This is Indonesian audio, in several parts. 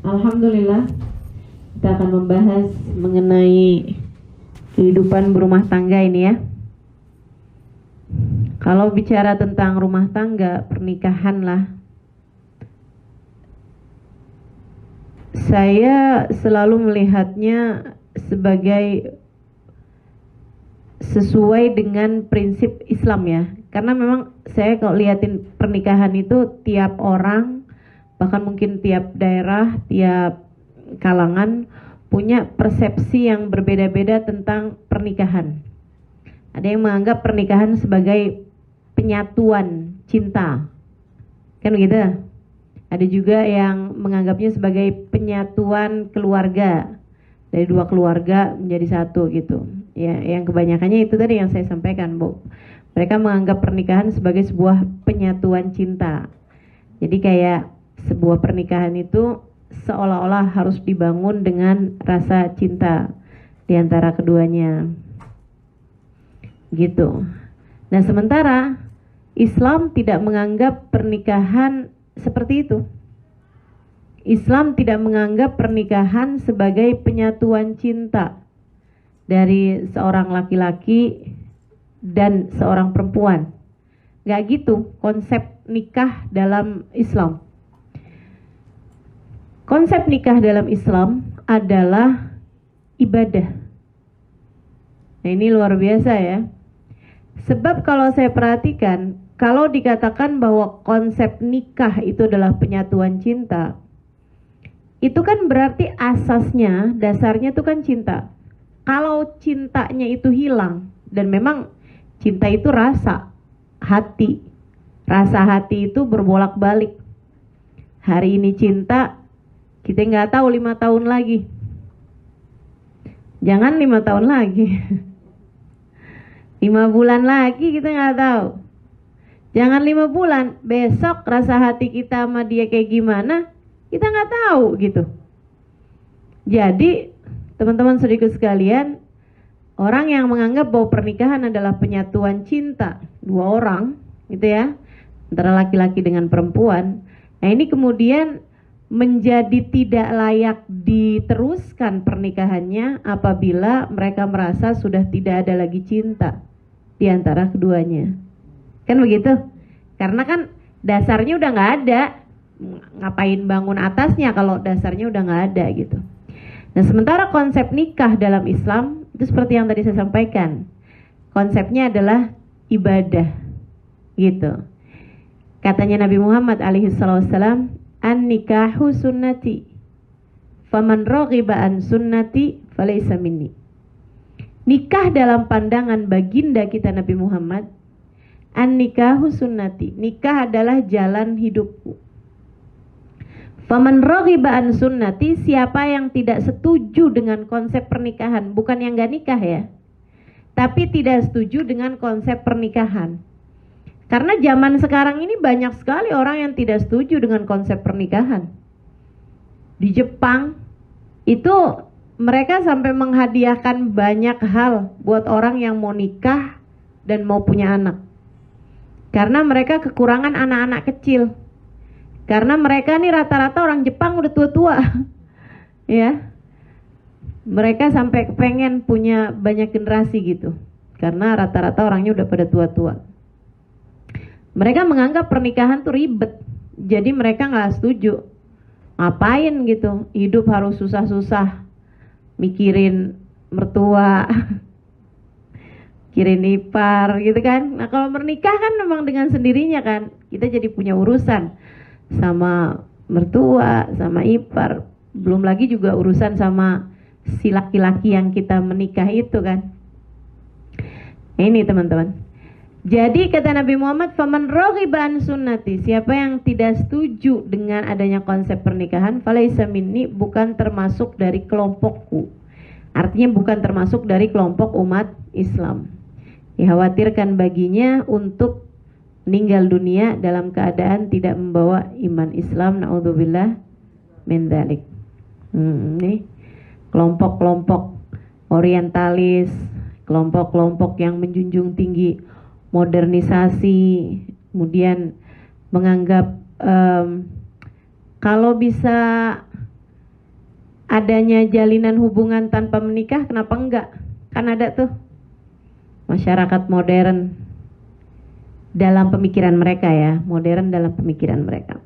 Alhamdulillah, kita akan membahas mengenai kehidupan berumah tangga ini ya. Kalau bicara tentang rumah tangga, pernikahan lah, saya selalu melihatnya sebagai sesuai dengan prinsip Islam ya. Karena memang saya kalau liatin pernikahan itu tiap orang, bahkan mungkin tiap daerah, tiap kalangan punya persepsi yang berbeda-beda tentang pernikahan. Ada yang menganggap pernikahan sebagai penyatuan cinta, kan begitu? Ada juga yang menganggapnya sebagai penyatuan keluarga, dari dua keluarga menjadi satu gitu. Ya, yang kebanyakannya itu tadi yang saya sampaikan, Bu. Mereka menganggap pernikahan sebagai sebuah penyatuan cinta. Jadi kayak sebuah pernikahan itu seolah-olah harus dibangun dengan rasa cinta di antara keduanya. Gitu. Nah, sementara Islam tidak menganggap pernikahan seperti itu. Islam tidak menganggap pernikahan sebagai penyatuan cinta dari seorang laki-laki dan seorang perempuan. Gak gitu konsep nikah dalam Islam. Konsep nikah dalam Islam adalah ibadah. Nah, ini luar biasa ya. Sebab kalau saya perhatikan, kalau dikatakan bahwa konsep nikah itu adalah penyatuan cinta, itu kan berarti asasnya, dasarnya itu kan cinta. Kalau cintanya itu hilang, dan memang cinta itu rasa, hati. Rasa hati itu berbolak-balik. Hari ini cinta, kita nggak tahu 5 tahun lagi. Jangan 5 tahun lagi. 5 bulan lagi kita nggak tahu. Jangan 5 bulan, besok rasa hati kita sama dia kayak gimana, kita nggak tahu gitu. Jadi teman-teman saudaraku sekalian, orang yang menganggap bahwa pernikahan adalah penyatuan cinta dua orang gitu ya, antara laki-laki dengan perempuan. Nah, ini kemudian menjadi tidak layak diteruskan pernikahannya apabila mereka merasa sudah tidak ada lagi cinta di antara keduanya. Kan begitu? Karena kan dasarnya udah nggak ada. Ngapain bangun atasnya kalau dasarnya udah nggak ada gitu. Nah, sementara konsep nikah dalam Islam itu seperti yang tadi saya sampaikan. Konsepnya adalah ibadah gitu. Katanya Nabi Muhammad alaihi wasallam, "An-nikahu sunnati. Faman raghiba an sunnati falaysa minni." Nikah dalam pandangan baginda kita Nabi Muhammad, an-nikahu sunnati. Nikah adalah jalan hidupku. Faman raghiba an sunnati, siapa yang tidak setuju dengan konsep pernikahan, bukan yang gak nikah ya, tapi tidak setuju dengan konsep pernikahan. Karena zaman sekarang ini banyak sekali orang yang tidak setuju dengan konsep pernikahan. Di Jepang itu mereka sampai menghadiahkan banyak hal buat orang yang mau nikah dan mau punya anak. Karena mereka kekurangan anak-anak kecil. Karena mereka nih rata-rata orang Jepang udah tua-tua. Ya. Mereka sampai pengen punya banyak generasi gitu. Karena rata-rata orangnya udah pada tua-tua. Mereka menganggap pernikahan tuh ribet. Jadi mereka gak setuju. Ngapain gitu, hidup harus susah-susah, mikirin mertua, mikirin ipar gitu kan. Nah, kalau menikah kan memang dengan sendirinya kan, kita jadi punya urusan sama mertua, sama ipar. Belum lagi juga urusan sama si laki-laki yang kita menikah itu kan. Ini teman-teman. Jadi kata Nabi Muhammad, "Faman raghiba an sunnati." Siapa yang tidak setuju dengan adanya konsep pernikahan, falaysa minni, bukan termasuk dari kelompokku. Artinya bukan termasuk dari kelompok umat Islam. Dikhawatirkan baginya untuk meninggal dunia dalam keadaan tidak membawa iman Islam. Naudzubillah min dzalik. Nih kelompok-kelompok orientalis, kelompok-kelompok yang menjunjung tinggi modernisasi, kemudian menganggap kalau bisa adanya jalinan hubungan tanpa menikah, kenapa enggak? Kan ada tuh masyarakat modern dalam pemikiran mereka ya, modern dalam pemikiran mereka.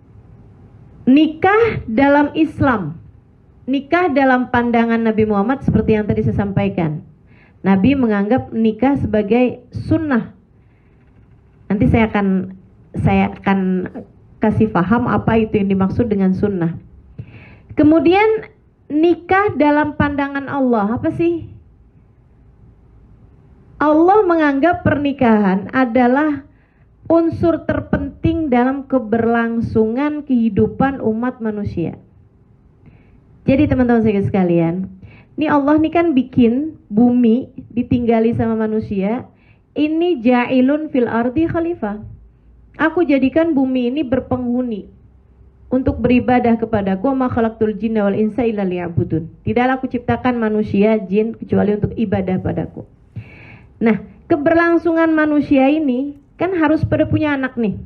Nikah dalam Islam, nikah dalam pandangan Nabi Muhammad seperti yang tadi saya sampaikan. Nabi menganggap nikah sebagai sunnah. Nanti saya akan kasih paham apa itu yang dimaksud dengan sunnah. Kemudian nikah dalam pandangan Allah, apa sih? Allah menganggap pernikahan adalah unsur terpenting dalam keberlangsungan kehidupan umat manusia. Jadi teman-teman sekalian, ini Allah nih kan bikin bumi ditinggali sama manusia. Ini ja'ilun fil ardi khalifah. Aku jadikan bumi ini berpenghuni untuk beribadah kepadaku. Ma khalaqtul jinna wal insa illa liya'budun. Tidaklah aku ciptakan manusia, jin kecuali untuk ibadah padaku. Nah, keberlangsungan manusia ini kan harus pada punya anak nih.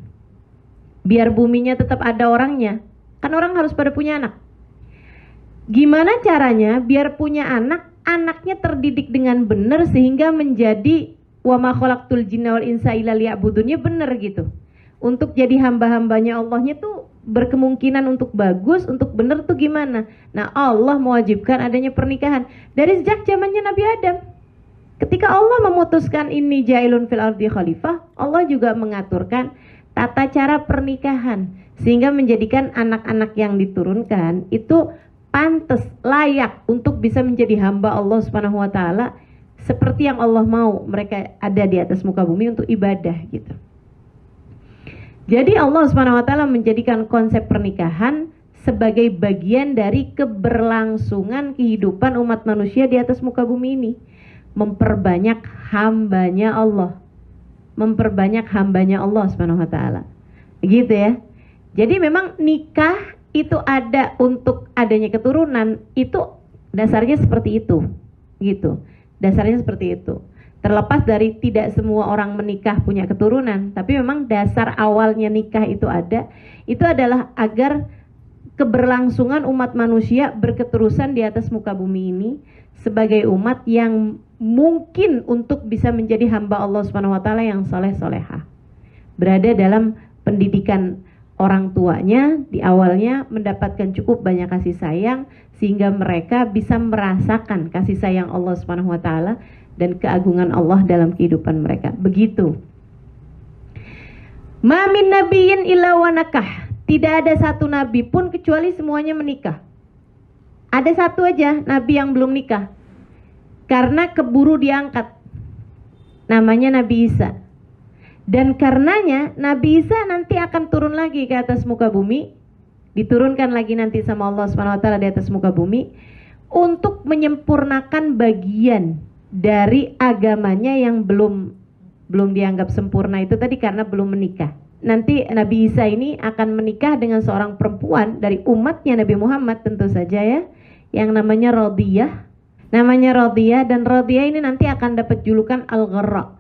Biar buminya tetap ada orangnya. Kan orang harus pada punya anak. Gimana caranya biar punya anak, anaknya terdidik dengan benar sehingga menjadi wa ma khalaqtul jinna wal insa illa liya'budunnya benar gitu. Untuk jadi hamba-hambanya Allahnya tuh berkemungkinan untuk bagus, untuk benar tuh gimana? Nah, Allah mewajibkan adanya pernikahan dari sejak zamannya Nabi Adam. Ketika Allah memutuskan ini jailun fil ardi khalifah, Allah juga mengaturkan tata cara pernikahan sehingga menjadikan anak-anak yang diturunkan itu pantas, layak untuk bisa menjadi hamba Allah Subhanahu wa taala seperti yang Allah mau mereka ada di atas muka bumi untuk ibadah gitu. Jadi Allah Subhanahu wa taala menjadikan konsep pernikahan sebagai bagian dari keberlangsungan kehidupan umat manusia di atas muka bumi ini. Memperbanyak hambanya Allah. Memperbanyak hambanya Allah Subhanahu wa taala. Gitu ya. Jadi memang nikah itu ada untuk adanya keturunan, itu dasarnya seperti itu. Gitu. Dasarnya seperti itu. Terlepas dari tidak semua orang menikah punya keturunan, tapi memang dasar awalnya nikah itu ada, itu adalah agar keberlangsungan umat manusia berketerusan di atas muka bumi ini sebagai umat yang mungkin untuk bisa menjadi hamba Allah Subhanahu wa taala yang soleh-solehah. Berada dalam pendidikan orang tuanya di awalnya, mendapatkan cukup banyak kasih sayang sehingga mereka bisa merasakan kasih sayang Allah Subhanahu wa taala dan keagungan Allah dalam kehidupan mereka. Begitu. Ma min nabiyyin illa wa nakah. Tidak ada satu nabi pun kecuali semuanya menikah. Ada satu aja nabi yang belum nikah. Karena keburu diangkat. Namanya Nabi Isa. Dan karenanya Nabi Isa nanti akan turun lagi ke atas muka bumi. Diturunkan lagi nanti sama Allah Subhanahu wa taala di atas muka bumi untuk menyempurnakan bagian dari agamanya yang belum dianggap sempurna itu tadi karena belum menikah. Nanti Nabi Isa ini akan menikah dengan seorang perempuan dari umatnya Nabi Muhammad tentu saja ya, yang namanya Radiyah. Namanya Radiyah, dan Radiyah ini nanti akan dapat julukan Al-Gharra.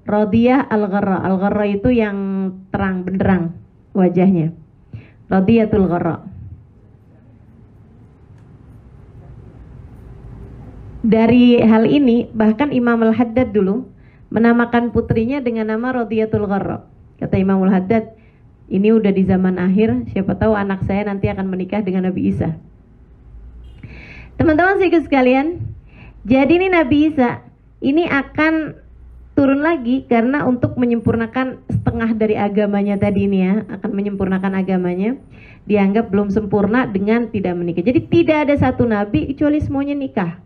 Radiyah Al-Gharra. Al-Gharra itu yang terang benderang wajahnya. Radiyatul Gharra. Dari hal ini bahkan Imam Al-Haddad dulu menamakan putrinya dengan nama Radiyatul Gharra. Kata Imam Al-Haddad, ini udah di zaman akhir, siapa tahu anak saya nanti akan menikah dengan Nabi Isa. Teman-teman sekalian, jadi ini Nabi Isa ini akan turun lagi karena untuk menyempurnakan setengah dari agamanya tadi ini ya, akan menyempurnakan agamanya. Dianggap belum sempurna dengan tidak menikah. Jadi tidak ada satu nabi kecuali semuanya nikah.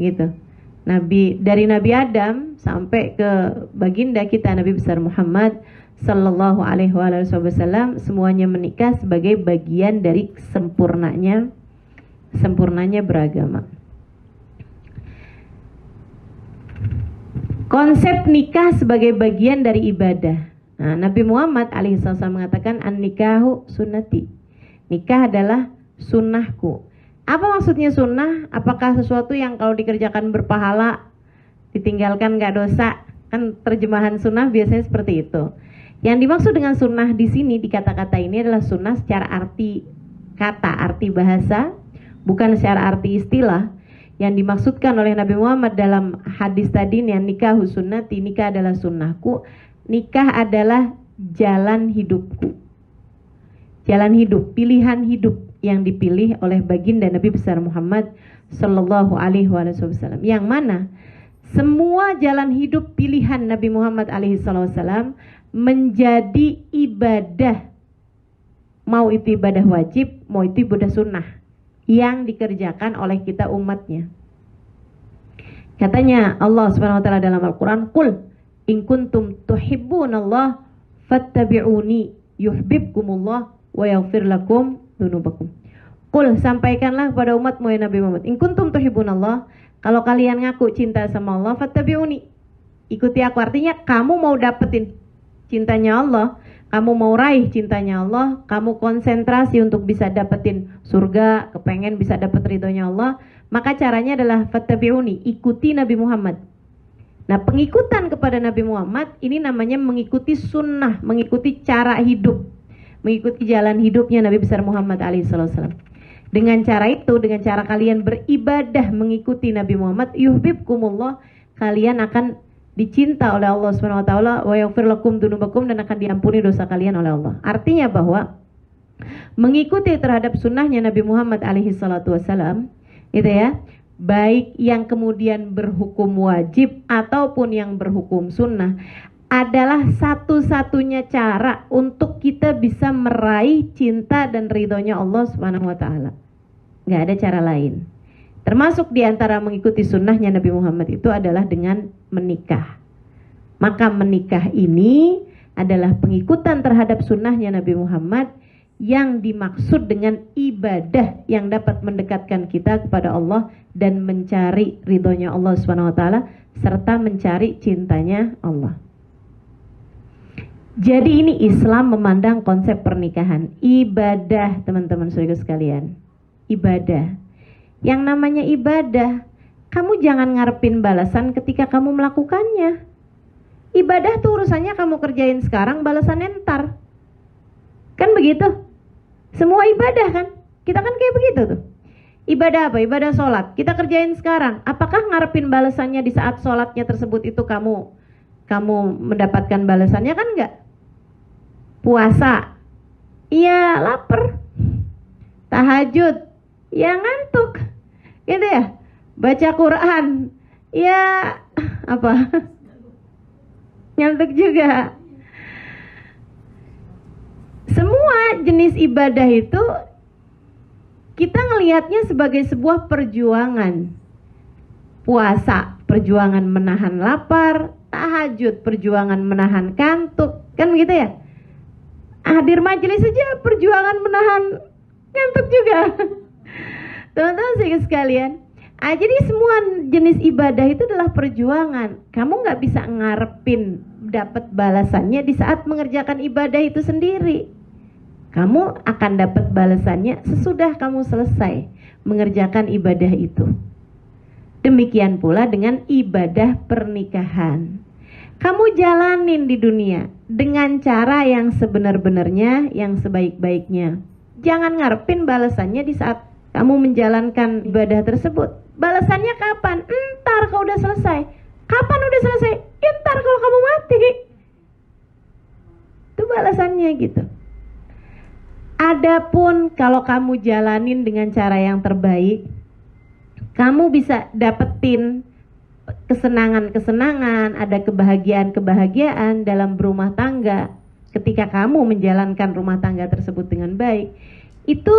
Gitu. Nabi dari Nabi Adam sampai ke baginda kita Nabi besar Muhammad sallallahu alaihi wasallam semuanya menikah sebagai bagian dari sempurnanya beragama. Konsep nikah sebagai bagian dari ibadah. Nah, Nabi Muhammad alaihissalam mengatakan an-nikahu sunnati. Nikah adalah sunnahku. Apa maksudnya sunnah? Apakah sesuatu yang kalau dikerjakan berpahala, ditinggalkan gak dosa? Kan terjemahan sunnah biasanya seperti itu. Yang dimaksud dengan sunnah di sini di kata-kata ini adalah sunnah secara arti kata, arti bahasa, bukan secara arti istilah. Yang dimaksudkan oleh Nabi Muhammad dalam hadis tadi yang nikah sunnati, nikah adalah sunnahku, nikah adalah jalan hidupku. Jalan hidup, pilihan hidup yang dipilih oleh baginda Nabi besar Muhammad sallallahu alaihi wasallam. Yang mana semua jalan hidup pilihan Nabi Muhammad alaihi wasallam menjadi ibadah. Mau itu ibadah wajib, mau itu ibadah sunnah yang dikerjakan oleh kita umatnya. Katanya Allah Subhanahu wa taala dalam Al-Qur'an, "Qul in kuntum tuhibbunallah fattabi'uni yuhibbukumullah wa yaghfir lakum dzunubakum." Qul, sampaikanlah kepada umatmu ya Nabi Muhammad, in kuntum tuhibbunallah, kalau kalian ngaku cinta sama Allah, fattabi'uni, ikuti aku. Artinya kamu mau dapetin cintanya Allah, kamu mau raih cintanya Allah, kamu konsentrasi untuk bisa dapetin surga, kepengen bisa dapet ridhonya Allah, maka caranya adalah fattabi'uni, ikuti Nabi Muhammad. Nah, pengikutan kepada Nabi Muhammad ini namanya mengikuti sunnah, mengikuti cara hidup, mengikuti jalan hidupnya Nabi besar Muhammad alaihissalam. Dengan cara itu, dengan cara kalian beribadah mengikuti Nabi Muhammad, yuhibbukumullah, kalian akan dicinta oleh Allah Subhanahu wa taala, wa yaghfir lakum dzunubakum, dan akan diampuni dosa kalian oleh Allah. Artinya bahwa mengikuti terhadap sunnahnya Nabi Muhammad alaihi salatu wasalam, itu ya, baik yang kemudian berhukum wajib ataupun yang berhukum sunnah, adalah satu-satunya cara untuk kita bisa meraih cinta dan ridhonya Allah Subhanahu wa taala. Nggak ada cara lain. Termasuk diantara mengikuti sunnahnya Nabi Muhammad itu adalah dengan menikah. Maka menikah ini adalah pengikutan terhadap sunnahnya Nabi Muhammad yang dimaksud dengan ibadah yang dapat mendekatkan kita kepada Allah dan mencari ridhonya Allah Subhanahu wa taala serta mencari cintanya Allah. Jadi ini Islam memandang konsep pernikahan ibadah, teman-teman saudara sekalian. Ibadah. Yang namanya ibadah, kamu jangan ngarepin balasan ketika kamu melakukannya. Ibadah tuh urusannya kamu kerjain sekarang, balasannya ntar. Kan begitu? Semua ibadah kan? Kita kan kayak begitu tuh. Ibadah apa? Ibadah sholat. Kita kerjain sekarang. Apakah ngarepin balasannya di saat sholatnya tersebut itu kamu mendapatkan balasannya? Kan enggak. Puasa, iya lapar. Tahajud, ya ngantuk. Gitu ya. Baca Quran, ya apa? Ngantuk juga. Semua jenis ibadah itu kita ngelihatnya sebagai sebuah perjuangan. Puasa, perjuangan menahan lapar. Tahajud, perjuangan menahan kantuk. Kan begitu ya? Hadir majelis saja perjuangan menahan ngantuk juga. Teman-teman sekalian, jadi semua jenis ibadah itu adalah perjuangan. Kamu nggak bisa ngarepin dapat balasannya di saat mengerjakan ibadah itu sendiri. Kamu akan dapat balasannya sesudah kamu selesai mengerjakan ibadah itu. Demikian pula dengan ibadah pernikahan. Kamu jalanin di dunia dengan cara yang sebenar-benarnya, yang sebaik-baiknya. Jangan ngarepin balasannya di saat kamu menjalankan ibadah tersebut. Balasannya kapan? Entar kalau udah selesai. Kapan udah selesai? Entar kalau kamu mati. Itu balasannya gitu. Adapun kalau kamu jalanin dengan cara yang terbaik, kamu bisa dapetin kesenangan-kesenangan, ada kebahagiaan-kebahagiaan dalam berumah tangga. Ketika kamu menjalankan rumah tangga tersebut dengan baik, itu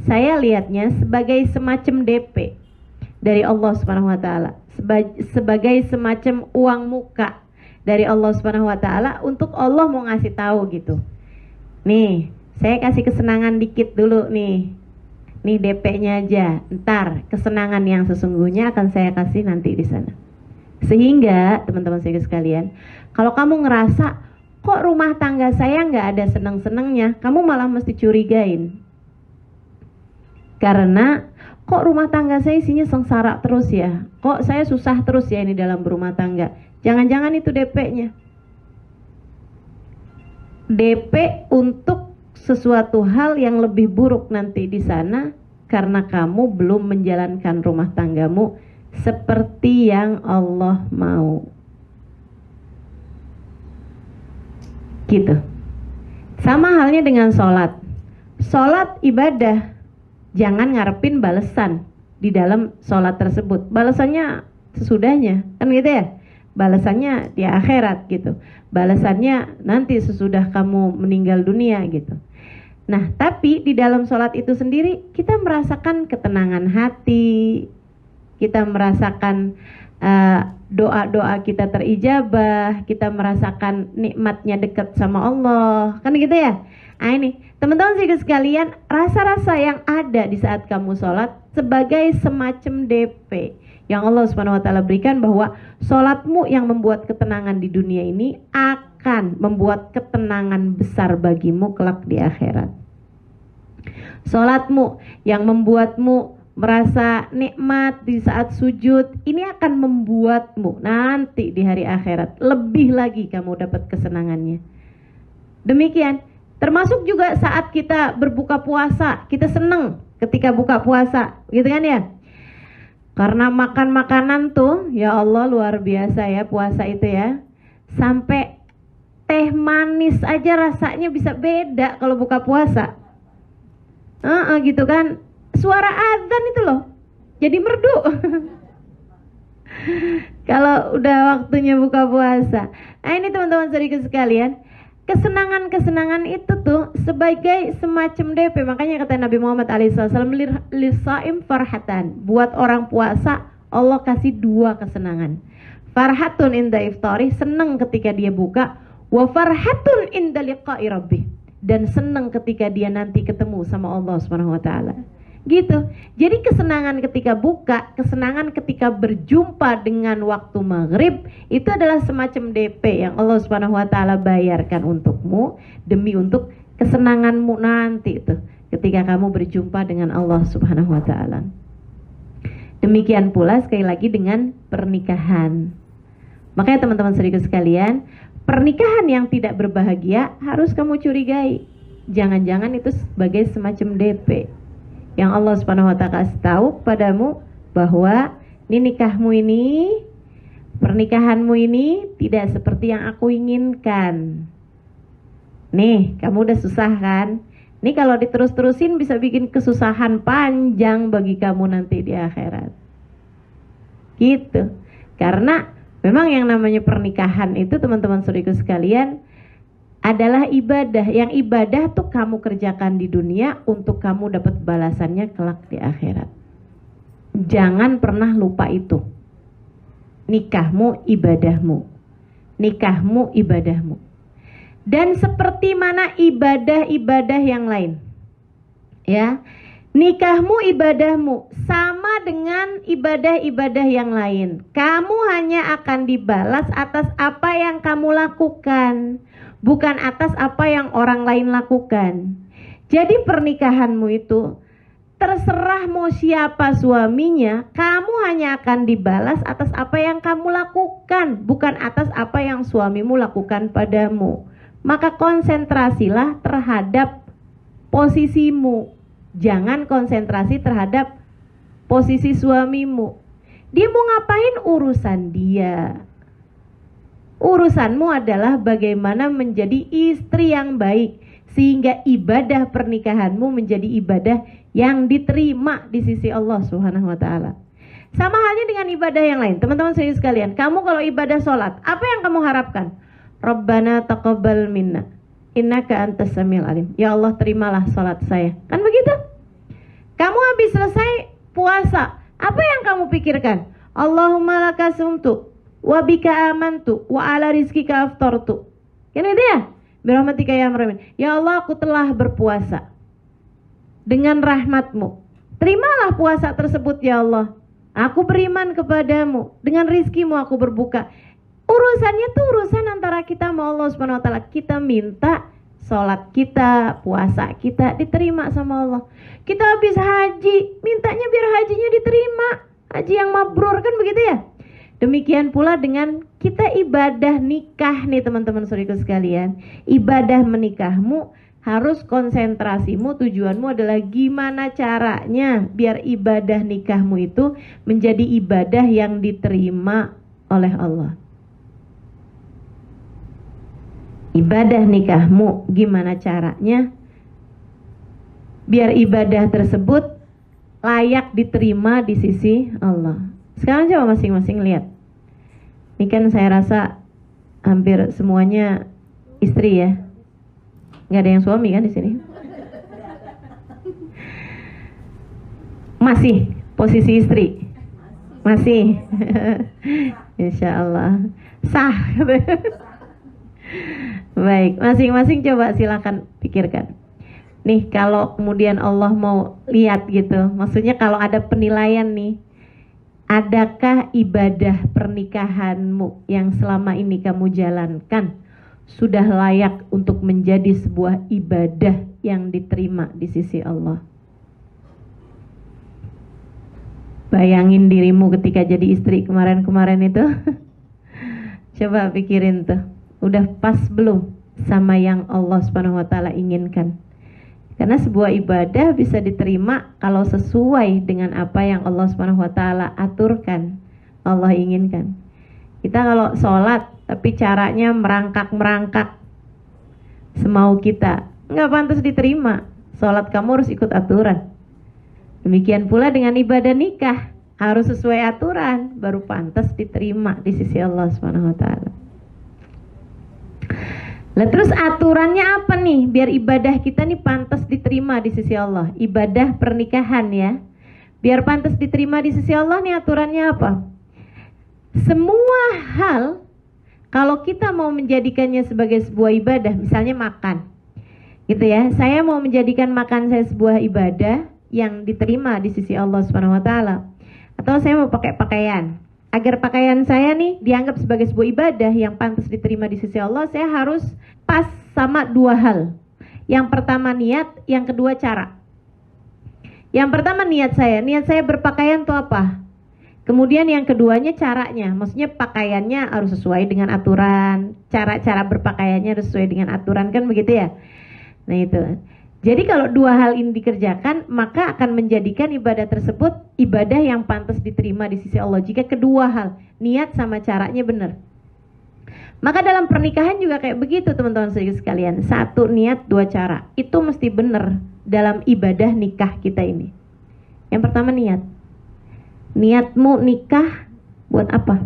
saya lihatnya sebagai semacam DP dari Allah Subhanahu wa taala, sebagai semacam uang muka dari Allah Subhanahu wa taala untuk Allah mau ngasih tahu gitu. Nih, saya kasih kesenangan dikit dulu nih. Nih DP-nya aja. Ntar kesenangan yang sesungguhnya akan saya kasih nanti di sana. Sehingga teman-teman saya sekalian, kalau kamu ngerasa kok rumah tangga saya nggak ada senang-senangnya, kamu malah mesti curigain. Karena kok rumah tangga saya isinya sengsara terus ya, kok saya susah terus ya ini dalam berumah tangga. Jangan-jangan itu DP-nya. DP untuk sesuatu hal yang lebih buruk nanti di sana karena kamu belum menjalankan rumah tanggamu seperti yang Allah mau. Gitu. Sama halnya dengan sholat. Sholat ibadah, jangan ngarepin balasan di dalam sholat tersebut. Balasannya sesudahnya, kan gitu ya. Balasannya di akhirat gitu. Balasannya nanti sesudah kamu meninggal dunia gitu. Nah, tapi di dalam sholat itu sendiri kita merasakan ketenangan hati, kita merasakan doa-doa kita terijabah, kita merasakan nikmatnya dekat sama Allah, kan gitu ya. Nah ini teman-teman sekalian, rasa-rasa yang ada di saat kamu sholat sebagai semacam DP yang Allah Subhanahu wa taala berikan, bahwa sholatmu yang membuat ketenangan di dunia ini akan membuat ketenangan besar bagimu kelak di akhirat. Sholatmu yang membuatmu merasa nikmat di saat sujud, ini akan membuatmu nanti di hari akhirat lebih lagi kamu dapat kesenangannya. Demikian, termasuk juga saat kita berbuka puasa, kita seneng ketika buka puasa, gitu kan ya? Karena makan makanan tuh, ya Allah luar biasa ya puasa itu ya. Sampai teh manis aja rasanya bisa beda kalau buka puasa. Gitu kan? Suara azan itu loh jadi merdu kalau udah waktunya buka puasa. Nah ini teman-teman saudaraku sekalian, kesenangan-kesenangan itu tuh sebagai semacam DP. Makanya kata Nabi Muhammad SAW, lisaim farhatan, buat orang puasa Allah kasih dua kesenangan. Farhatun inda iftari, senang ketika dia buka, wa farhatun inda liqa'i rabbih, dan senang ketika dia nanti ketemu sama Allah Subhanahu wa taala. Gitu. Jadi kesenangan ketika buka, kesenangan ketika berjumpa dengan waktu maghrib, itu adalah semacam DP yang Allah Subhanahu wa taala bayarkan untukmu demi untuk kesenanganmu nanti itu ketika kamu berjumpa dengan Allah Subhanahu wa taala. Demikian pula sekali lagi dengan pernikahan. Makanya teman-teman saudaraku sekalian, pernikahan yang tidak berbahagia harus kamu curigai. Jangan-jangan itu sebagai semacam DP yang Allah Subhanahu wa taala kasih tahu padamu bahwa ini nikahmu ini, pernikahanmu ini tidak seperti yang aku inginkan. Nih, kamu udah susah kan? Nih kalau diterus-terusin bisa bikin kesusahan panjang bagi kamu nanti di akhirat. Gitu. Karena memang yang namanya pernikahan itu teman-teman saudaraku sekalian adalah ibadah. Yang ibadah tuh kamu kerjakan di dunia untuk kamu dapat balasannya kelak di akhirat. Jangan pernah lupa itu. Nikahmu ibadahmu. Nikahmu ibadahmu. Dan seperti mana ibadah-ibadah yang lain, ya, nikahmu ibadahmu sama dengan ibadah-ibadah yang lain. Kamu hanya akan dibalas atas apa yang kamu lakukan, bukan atas apa yang orang lain lakukan. Jadi pernikahanmu itu terserah mau siapa suaminya, kamu hanya akan dibalas atas apa yang kamu lakukan, bukan atas apa yang suamimu lakukan padamu. Maka konsentrasilah terhadap posisimu. Jangan konsentrasi terhadap posisi suamimu. Dia mau ngapain urusan dia. Urusanmu adalah bagaimana menjadi istri yang baik, sehingga ibadah pernikahanmu menjadi ibadah yang diterima di sisi Allah Subhanahu wa taala. Sama halnya dengan ibadah yang lain. Teman-teman sekalian, kamu kalau ibadah sholat, apa yang kamu harapkan? Rabbana taqabbal minna innaka antas samiul alim. Ya Allah, terimalah sholat saya. Kan begitu? Kamu habis selesai puasa, apa yang kamu pikirkan? Allahumma laka sumtu wa bika amantu wa ala rizkika aftartu. Kan itu ya? Birahmatika ya arhamar. Ya Allah, aku telah berpuasa dengan rahmatmu. Terimalah puasa tersebut ya Allah. Aku beriman kepadamu, dengan rizkimu aku berbuka. Urusannya tuh urusan antara kita sama Allah Subhanahu wa taala. Kita minta sholat kita, puasa kita diterima sama Allah. Kita habis haji, mintanya biar hajinya diterima, haji yang mabrur, kan begitu ya? Demikian pula dengan kita ibadah nikah nih teman-teman saudaraku sekalian. Ibadah menikahmu harus konsentrasimu, tujuanmu adalah gimana caranya biar ibadah nikahmu itu menjadi ibadah yang diterima oleh Allah. Ibadah nikahmu gimana caranya biar ibadah tersebut layak diterima di sisi Allah. Sekarang coba masing-masing lihat. Ini kan saya rasa hampir semuanya istri ya. Nggak ada yang suami kan di sini? Masih posisi istri? Masih. Insya Allah sah. Baik, masing-masing coba silakan pikirkan. Nih kalau kemudian Allah mau lihat gitu, maksudnya kalau ada penilaian nih, adakah ibadah pernikahanmu yang selama ini kamu jalankan sudah layak untuk menjadi sebuah ibadah yang diterima di sisi Allah? Bayangin dirimu ketika jadi istri kemarin-kemarin itu. Coba pikirin tuh, udah pas belum sama yang Allah Subhanahu wa taala inginkan? Karena sebuah ibadah bisa diterima kalau sesuai dengan apa yang Allah Subhanahu wa taala aturkan, Allah inginkan. Kita kalau sholat tapi caranya merangkak-merangkak semau kita, nggak pantas diterima. Sholat kamu harus ikut aturan. Demikian pula dengan ibadah nikah, harus sesuai aturan baru pantas diterima di sisi Allah Subhanahu wa taala. Lah terus aturannya apa nih biar ibadah kita nih pantas diterima di sisi Allah? Ibadah pernikahan ya. Biar pantas diterima di sisi Allah nih aturannya apa? Semua hal kalau kita mau menjadikannya sebagai sebuah ibadah, misalnya makan. Gitu ya. Saya mau menjadikan makan saya sebuah ibadah yang diterima di sisi Allah Subhanahu wa taala. Atau saya mau pakai pakaian. Agar pakaian saya nih dianggap sebagai sebuah ibadah yang pantas diterima di sisi Allah, saya harus pas sama dua hal. Yang pertama niat, yang kedua cara. Yang pertama niat saya berpakaian tuh apa? Kemudian yang keduanya caranya, maksudnya pakaiannya harus sesuai dengan aturan, cara-cara berpakaiannya harus sesuai dengan aturan, kan begitu ya? Nah itu. Jadi kalau dua hal ini dikerjakan, maka akan menjadikan ibadah tersebut ibadah yang pantas diterima di sisi Allah. Jika kedua hal, niat sama caranya benar. Maka dalam pernikahan juga kayak begitu teman-teman sekalian. Satu niat, dua cara. Itu mesti benar dalam ibadah nikah kita ini. Yang pertama niat. Niatmu nikah buat apa?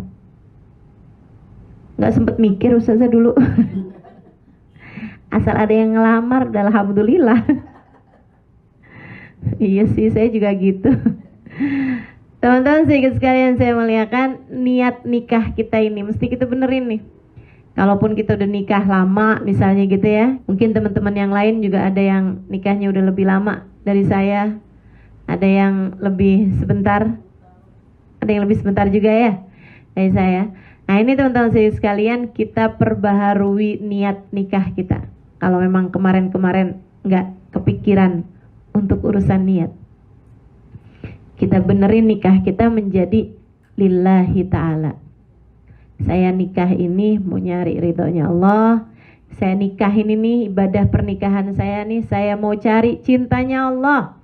Nggak sempet mikir ustazah dulu. Asal ada yang ngelamar, alhamdulillah. Iya sih, saya juga gitu. Teman-teman sekalian, saya melihatkan niat nikah kita ini mesti kita benerin nih. Kalaupun kita udah nikah lama misalnya gitu ya, mungkin teman-teman yang lain juga ada yang nikahnya udah lebih lama dari saya, ada yang lebih sebentar, ada yang lebih sebentar juga ya dari saya. Nah ini teman-teman sekalian, kita perbaharui niat nikah kita. Kalau memang kemarin-kemarin nggak kepikiran untuk urusan niat, kita benerin nikah kita menjadi lillahi ta'ala. Saya nikah ini mau nyari ridhonya Allah. Saya nikah ini nih, ibadah pernikahan saya nih, saya mau cari cintanya Allah.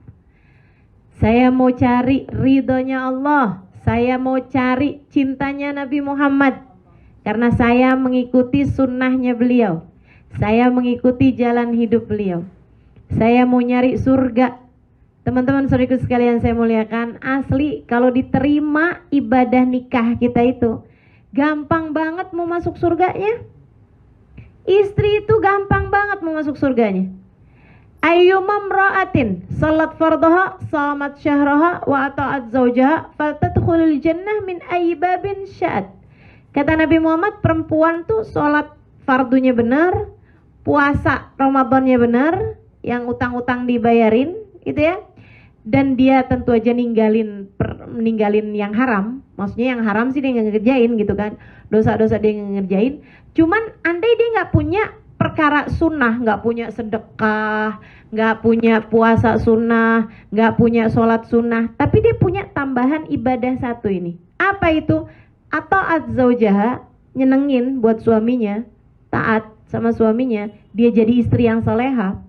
Saya mau cari ridhonya Allah. Saya mau cari cintanya Nabi Muhammad. Karena saya mengikuti sunnahnya beliau. Saya mengikuti jalan hidup beliau. Saya mau nyari surga. Teman-teman saudaraku sekalian saya muliakan, asli kalau diterima ibadah nikah kita itu, gampang banget mau masuk surganya. Istri itu gampang banget mau masuk surganya. Ayyuma mra'atin salat fardhaha, shamat syahraha, wa ata'at zawjaha, faltadkhulul jannah min ayyi babin sya'at. Kata Nabi Muhammad, perempuan tuh sholat fardunya benar, puasa Ramadannya benar, yang utang-utang dibayarin gitu ya, dan dia tentu aja ninggalin yang haram. Maksudnya yang haram sih dia nggak ngerjain gitu kan, dosa-dosa dia nggak ngerjain. Cuman andai dia nggak punya perkara sunnah, nggak punya sedekah, nggak punya puasa sunnah, nggak punya sholat sunnah, tapi dia punya tambahan ibadah satu ini. Apa itu? Atau azzaujaha, nyenengin buat suaminya, taat sama suaminya, dia jadi istri yang soleha.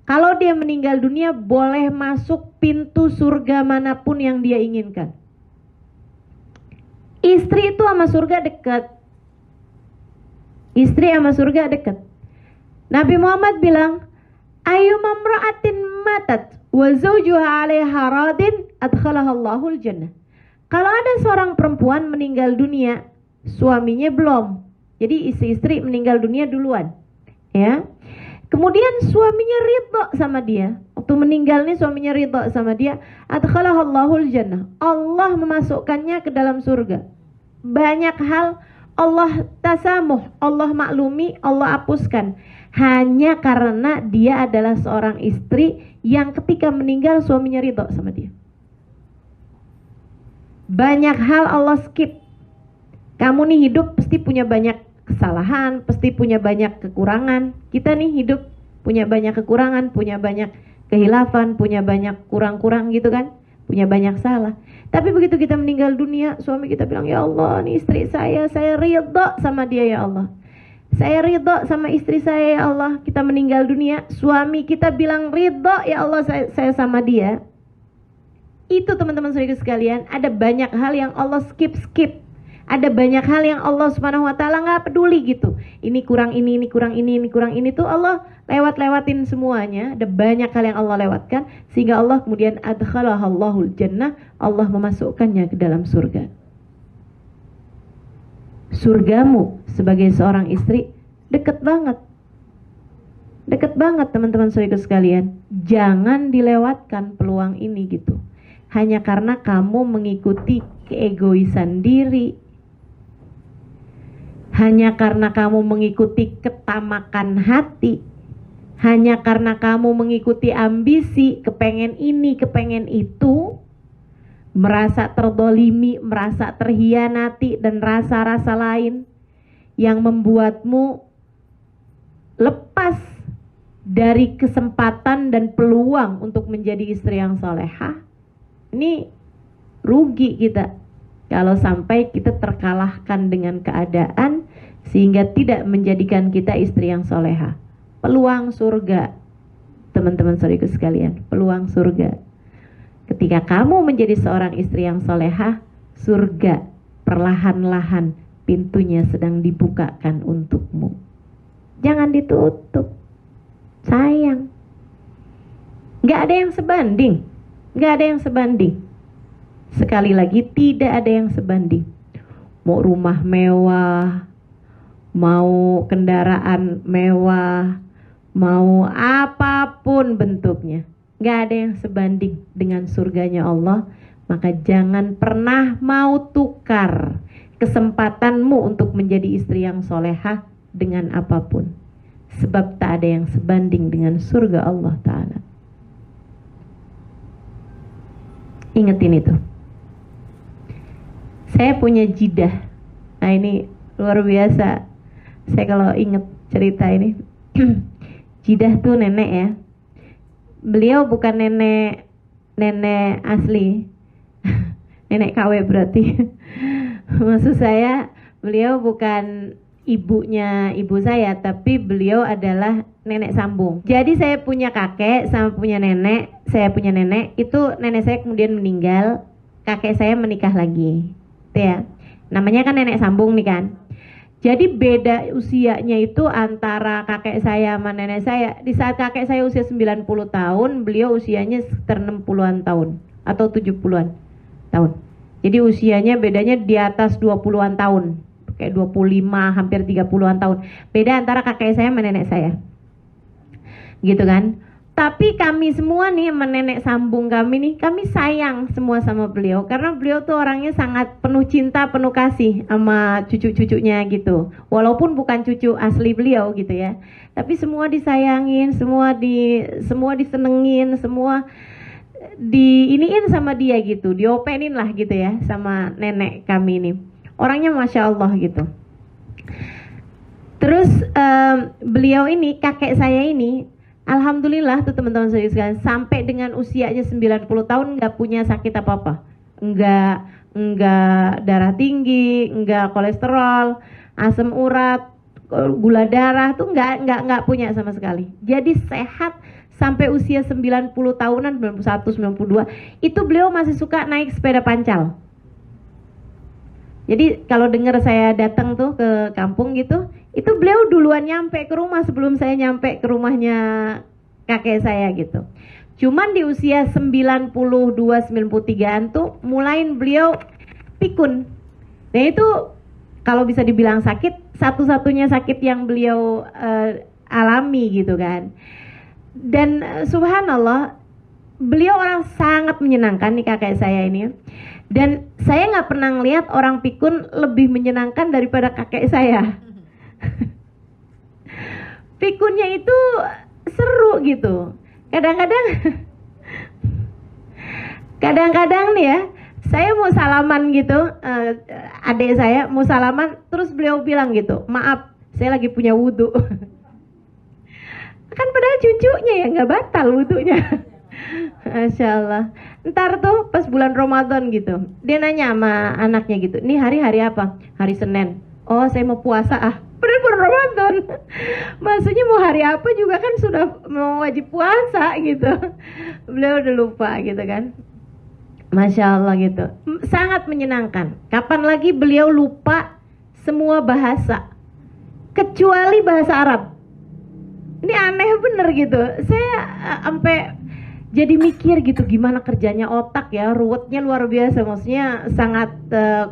Kalau dia meninggal dunia, boleh masuk pintu surga manapun yang dia inginkan. Istri itu sama surga dekat. Istri sama surga dekat. Nabi Muhammad bilang, ayu mamra'atin matat wa zawjuha 'alaiha radin adkhalaha Allahul jannah. Kalau ada seorang perempuan meninggal dunia, suaminya belum. Jadi istri meninggal dunia duluan. Ya. Kemudian suaminya ridha sama dia. Waktu meninggal nih suaminya ridha sama dia, adkhalaha Allahul jannah. Allah memasukkannya ke dalam surga. Banyak hal Allah tasamuh, Allah maklumi, Allah hapuskan. Hanya karena dia adalah seorang istri yang ketika meninggal suaminya ridha sama dia. Banyak hal Allah skip. Kamu nih hidup pasti punya banyak kesalahan, pasti punya banyak kekurangan. Kita nih hidup punya banyak kekurangan, punya banyak kehilafan, punya banyak kurang-kurang gitu kan, punya banyak salah. Tapi begitu kita meninggal dunia, suami kita bilang, ya Allah, nih istri saya ridha sama dia ya Allah. Saya ridha sama istri saya ya Allah. Kita meninggal dunia, suami kita bilang ridha ya Allah saya sama dia. Itu teman-teman saudara sekalian, ada banyak hal yang Allah skip. Ada banyak hal yang Allah Subhanahu wa taala enggak peduli gitu. Ini kurang ini kurang ini kurang ini tuh Allah lewatin semuanya. Ada banyak hal yang Allah lewatkan sehingga Allah kemudian adkhalahallahul jannah, Allah memasukkannya ke dalam surga. Surgamu sebagai seorang istri deket banget. Deket banget teman-teman saudara sekalian. Jangan dilewatkan peluang ini gitu. Hanya karena kamu mengikuti keegoisan diri. Hanya karena kamu mengikuti ketamakan hati. Hanya karena kamu mengikuti ambisi, kepengen ini, kepengen itu. Merasa terdolimi, merasa terhianati, dan rasa-rasa lain yang membuatmu lepas dari kesempatan dan peluang untuk menjadi istri yang solehah. Ini rugi kita kalau sampai kita terkalahkan dengan keadaan sehingga tidak menjadikan kita istri yang soleha. Peluang surga, teman-teman saudaraku sekalian, peluang surga. Ketika kamu menjadi seorang istri yang soleha, surga perlahan-lahan pintunya sedang dibukakan untukmu. Jangan ditutup, sayang. Gak ada yang sebanding, gak ada yang sebanding. Sekali lagi, tidak ada yang sebanding. Mau rumah mewah, mau kendaraan mewah, mau apapun bentuknya, gak ada yang sebanding dengan surganya Allah. Maka jangan pernah mau tukar kesempatanmu untuk menjadi istri yang solehah dengan apapun. Sebab tak ada yang sebanding dengan surga Allah Ta'ala. Ingetin itu. Saya punya jidah. Nah ini luar biasa. Saya kalau inget cerita ini. Jidah tuh nenek ya. Beliau bukan nenek asli. Nenek KW berarti. Maksud saya beliau bukan ibunya ibu saya, tapi beliau adalah nenek sambung. Jadi saya punya kakek sama punya nenek. Saya punya nenek, itu nenek saya kemudian meninggal. Kakek saya menikah lagi. Ya, namanya kan nenek sambung nih kan. Jadi beda usianya itu antara kakek saya sama nenek saya. Di saat kakek saya usia 90 tahun, beliau usianya sekitar 60-an tahun atau 70-an tahun. Jadi usianya bedanya di atas 20-an tahun. Kayak 25 hampir 30-an tahun. Beda antara kakek saya sama nenek saya. Gitu kan? Tapi kami semua nih, nenek sambung kami nih, kami sayang semua sama beliau. Karena beliau tuh orangnya sangat penuh cinta, penuh kasih sama cucu-cucunya gitu. Walaupun bukan cucu asli beliau gitu ya. Tapi semua disayangin, semua disenengin, semua diiniin sama dia gitu. Diopenin lah gitu ya sama nenek kami ini. Orangnya Masya Allah gitu. Terus beliau ini, kakek saya ini, alhamdulillah tuh teman-teman saya sekalian, sampai dengan usianya 90 tahun nggak punya sakit apa-apa, nggak darah tinggi, nggak kolesterol, asam urat, gula darah tuh nggak punya sama sekali. Jadi sehat sampai usia 90 tahunan, 91, 92, itu beliau masih suka naik sepeda pancal. Jadi kalau dengar saya datang tuh ke kampung gitu, itu beliau duluan nyampe ke rumah sebelum saya nyampe ke rumahnya kakek saya gitu. Cuman di usia 92, 93-an tuh mulain beliau pikun. Dan itu kalau bisa dibilang sakit, satu-satunya sakit yang beliau alami gitu kan. Dan subhanallah, beliau orang sangat menyenangkan nih kakek saya ini. Dan saya nggak pernah ngeliat orang pikun lebih menyenangkan daripada kakek saya. Pikunnya itu seru gitu. Kadang-kadang nih ya, saya mau salaman gitu, adik saya mau salaman, terus beliau bilang gitu, maaf, saya lagi punya wudhu. Kan padahal cucunya ya nggak batal wudhunya. Masya Allah. Ntar tuh pas bulan Ramadan gitu, dia nanya sama anaknya gitu, nih hari apa? Hari Senin. Oh, saya mau puasa padahal bulan Ramadan. Maksudnya mau hari apa juga kan sudah mau wajib puasa gitu. Beliau udah lupa gitu kan. Masya Allah gitu. Sangat menyenangkan. Kapan lagi beliau lupa semua bahasa kecuali bahasa Arab. Ini aneh bener gitu. Saya sampai jadi mikir gitu, gimana kerjanya otak ya, ruwetnya luar biasa, maksudnya sangat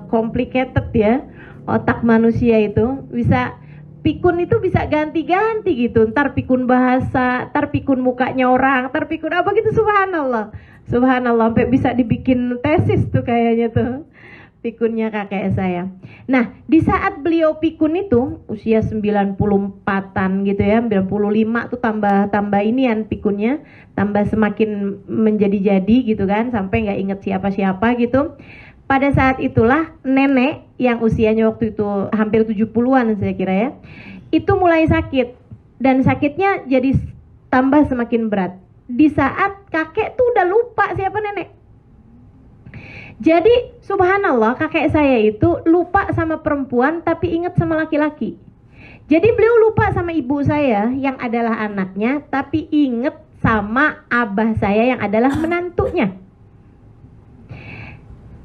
complicated ya otak manusia itu. Bisa pikun itu bisa ganti-ganti gitu, ntar pikun bahasa, ntar pikun mukanya orang, ntar pikun apa gitu, subhanallah, subhanallah, sampai bisa dibikin tesis tuh kayaknya tuh pikunnya kakek saya. Nah, di saat beliau pikun itu usia 94-an gitu ya, 95 tuh tambah inian pikunnya, tambah semakin menjadi-jadi gitu kan, sampai nggak inget siapa-siapa gitu. Pada saat itulah nenek yang usianya waktu itu hampir 70-an saya kira ya, itu mulai sakit, dan sakitnya jadi tambah semakin berat. Di saat kakek tuh udah lupa siapa nenek. Jadi subhanallah, kakek saya itu lupa sama perempuan tapi ingat sama laki-laki. Jadi beliau lupa sama ibu saya yang adalah anaknya, tapi ingat sama abah saya yang adalah menantunya.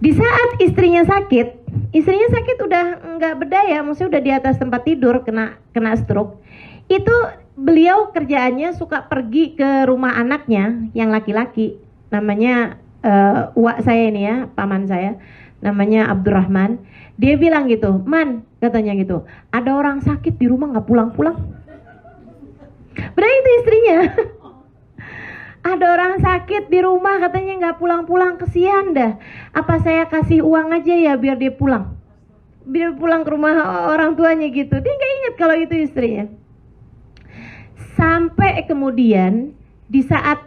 Di saat istrinya sakit udah nggak berdaya, maksudnya udah di atas tempat tidur kena stroke. Itu beliau kerjaannya suka pergi ke rumah anaknya yang laki-laki, namanya uak saya ini ya, paman saya, namanya Abdurrahman. Dia bilang gitu, Man, katanya gitu, ada orang sakit di rumah nggak pulang-pulang. Berarti itu istrinya. Ada orang sakit di rumah katanya nggak pulang-pulang, kesian dah. Apa saya kasih uang aja ya biar dia pulang, biar pulang ke rumah orang tuanya gitu. Dia nggak ingat kalau itu istrinya. Sampai kemudian di saat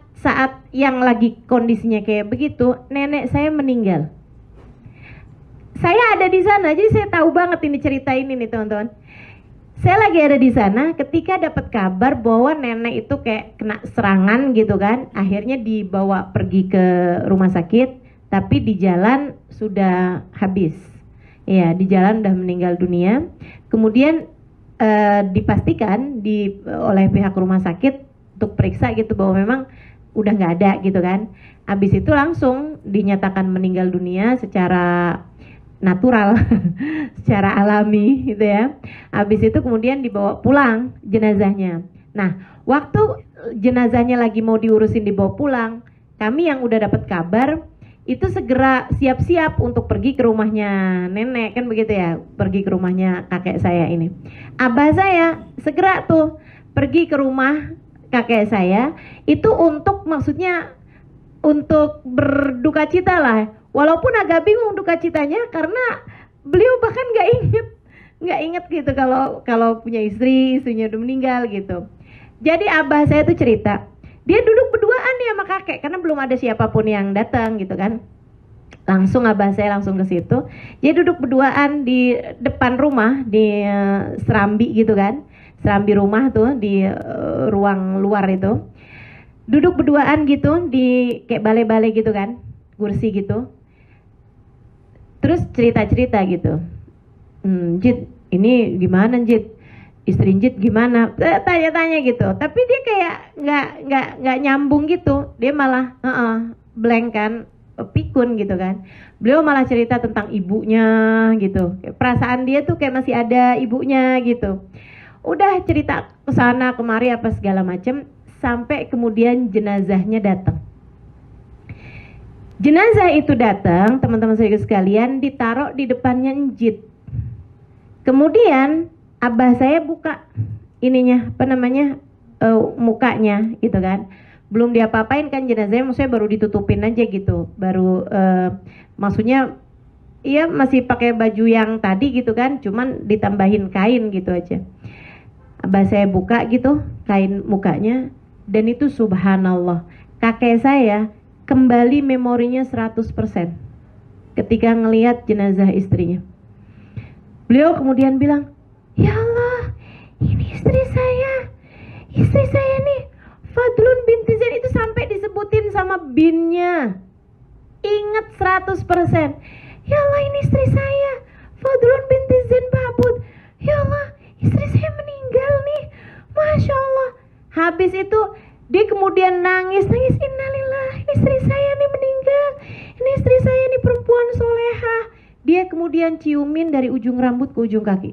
yang lagi kondisinya kayak begitu, nenek saya meninggal. Saya ada di sana, jadi saya tahu banget ini cerita ini nih teman-teman. Saya lagi ada di sana ketika dapat kabar bahwa nenek itu kayak kena serangan gitu kan. Akhirnya dibawa pergi ke rumah sakit, tapi di jalan sudah habis. Ya, di jalan udah meninggal dunia. Kemudian dipastikan oleh pihak rumah sakit untuk periksa gitu bahwa memang udah nggak ada gitu kan. Habis itu langsung dinyatakan meninggal dunia secara natural, secara alami gitu ya. Habis itu kemudian dibawa pulang jenazahnya. Nah, waktu jenazahnya lagi mau diurusin dibawa pulang, kami yang udah dapat kabar itu segera siap-siap untuk pergi ke rumahnya nenek, kan begitu ya, pergi ke rumahnya kakek saya ini. Abah saya segera tuh pergi ke rumah kakek saya itu untuk maksudnya untuk berduka cita lah, walaupun agak bingung duka citanya karena beliau bahkan nggak inget gitu kalau punya istrinya udah meninggal gitu. Jadi abah saya tuh cerita, dia duduk berduaan nih sama kakek karena belum ada siapapun yang datang gitu kan. Langsung abah saya langsung ke situ. Dia duduk berduaan di depan rumah di serambi gitu kan. Serambi rumah tuh di ruang luar itu. Duduk berduaan gitu di kayak balai-balai gitu kan, kursi gitu. Terus cerita-cerita gitu. Jid, ini gimana Jid? Istrinjit gimana? Tanya-tanya gitu. Tapi dia kayak nggak nyambung gitu. Dia malah blank kan, pikun gitu kan. Beliau malah cerita tentang ibunya gitu. Perasaan dia tuh kayak masih ada ibunya gitu. Udah cerita kesana kemari apa segala macem, sampai kemudian jenazahnya datang. Jenazah itu datang, teman-teman saudara sekalian, ditaruh di depannya Njit. Kemudian abah saya buka ininya, mukanya gitu kan. Belum diapa-apain kan jenazahnya, maksudnya baru ditutupin aja gitu. Baru maksudnya iya masih pakai baju yang tadi gitu kan, cuman ditambahin kain gitu aja. Abah saya buka gitu kain mukanya, dan itu subhanallah, kakek saya kembali memorinya 100% ketika ngelihat jenazah istrinya. Beliau kemudian bilang, ya Allah, ini istri saya nih Fadlun binti Zain, itu sampai disebutin sama binnya. Ingat 100%. Ya Allah, ini istri saya Fadlun binti Zain Babud. Ya Allah, istri saya meninggal nih, Masya Allah. Habis itu dia kemudian nangis, innalillah, ini istri saya nih meninggal, ini istri saya nih perempuan solehah. Dia kemudian ciumin dari ujung rambut ke ujung kaki,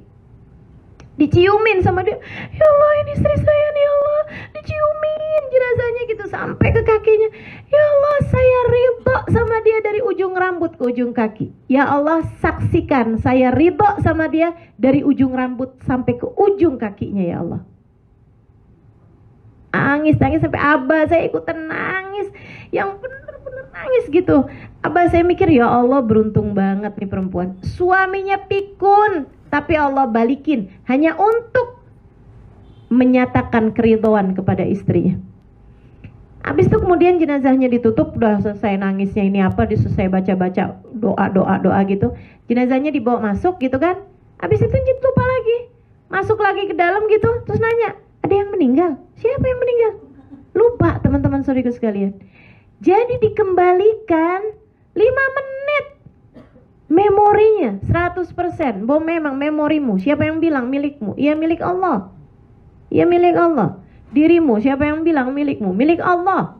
diciumin sama dia. Ya Allah, ini istri saya nih, ya Allah, diciumin jenazahnya gitu sampai ke kakinya. Ya Allah, saya ridho sama dia dari ujung rambut ke ujung kaki. Ya Allah, saksikan saya ridho sama dia dari ujung rambut sampai ke ujung kakinya, ya Allah. Nangis sampai abah saya ikutan nangis, yang bener-bener nangis gitu. Abah saya mikir, ya Allah, beruntung banget nih perempuan, suaminya pikun tapi Allah balikin hanya untuk menyatakan keridhaan kepada istrinya. Habis itu kemudian jenazahnya ditutup, udah selesai nangisnya ini apa, selesai baca-baca doa gitu. Jenazahnya dibawa masuk gitu kan. Habis itu Njit lupa lagi, masuk lagi ke dalam gitu, terus nanya, ada yang meninggal? Siapa yang meninggal? Lupa, teman-teman saudara sekalian. Jadi dikembalikan 5 menit memorinya 100%. Bahwa memang memorimu, siapa yang bilang milikmu? Iya milik Allah. Iya milik Allah. Dirimu, siapa yang bilang milikmu? Milik Allah.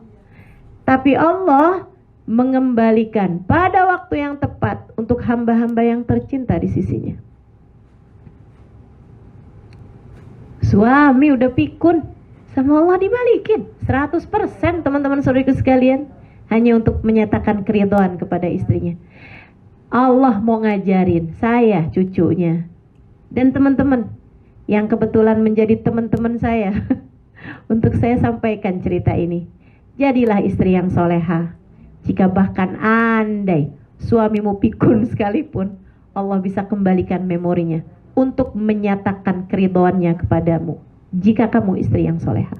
Tapi Allah mengembalikan pada waktu yang tepat untuk hamba-hamba yang tercinta di sisinya. Suami udah pikun, sama Allah dibalikin 100%, teman-teman saudariku sekalian, hanya untuk menyatakan keridhaan kepada istrinya. Allah mau ngajarin saya, cucunya, dan teman-teman yang kebetulan menjadi teman-teman saya untuk saya sampaikan cerita ini. Jadilah istri yang soleha. Jika bahkan andai suamimu pikun sekalipun, Allah bisa kembalikan memorinya untuk menyatakan keridhaannya kepadamu. Jika kamu istri yang soleha,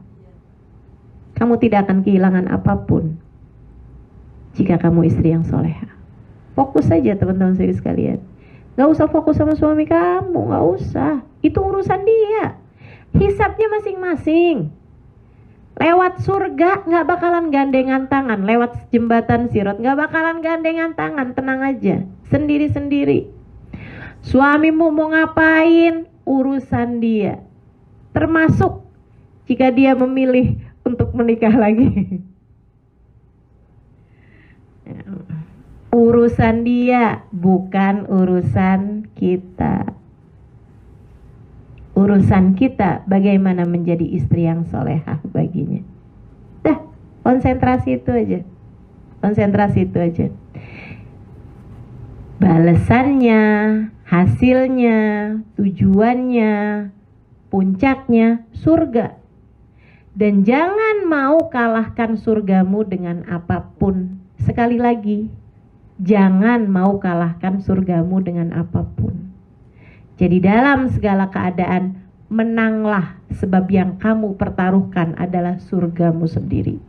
kamu tidak akan kehilangan apapun jika kamu istri yang soleha. Fokus saja teman-teman sekalian. Gak usah fokus sama suami kamu, gak usah. Itu urusan dia, hisabnya masing-masing. Lewat surga gak bakalan gandengan tangan, lewat jembatan sirat gak bakalan gandengan tangan. Tenang aja, sendiri-sendiri. Suamimu mau ngapain, urusan dia. Termasuk jika dia memilih untuk menikah lagi. Urusan dia, bukan urusan kita. Urusan kita bagaimana menjadi istri yang solehah baginya. Dah, konsentrasi itu aja. Konsentrasi itu aja. Balasannya, hasilnya, tujuannya, puncaknya surga. Dan jangan mau kalahkan surgamu dengan apapun. Sekali lagi, jangan mau kalahkan surgamu dengan apapun. Jadi dalam segala keadaan, menanglah, sebab yang kamu pertaruhkan adalah surgamu sendiri.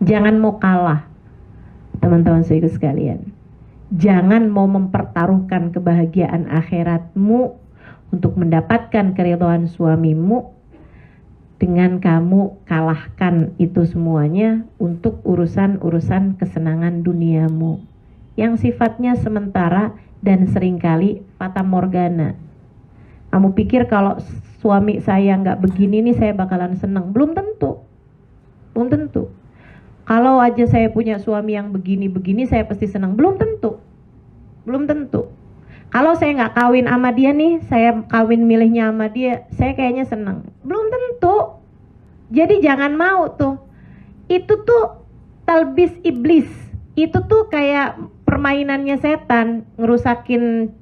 Jangan mau kalah, teman-teman saudara sekalian. Jangan mau mempertaruhkan kebahagiaan akhiratmu untuk mendapatkan keridhaan suamimu dengan kamu kalahkan itu semuanya untuk urusan-urusan kesenangan duniamu yang sifatnya sementara dan seringkali fata morgana. Kamu pikir kalau suami saya nggak begini nih saya bakalan senang? Belum tentu. Belum tentu. Kalau aja saya punya suami yang begini-begini saya pasti senang? Belum tentu. Belum tentu. Kalau saya nggak kawin sama dia nih, saya kawin milihnya sama dia, saya kayaknya senang. Belum tentu. Jadi jangan mau tuh. Itu tuh talbis iblis. Itu tuh kayak permainannya setan, ngerusakin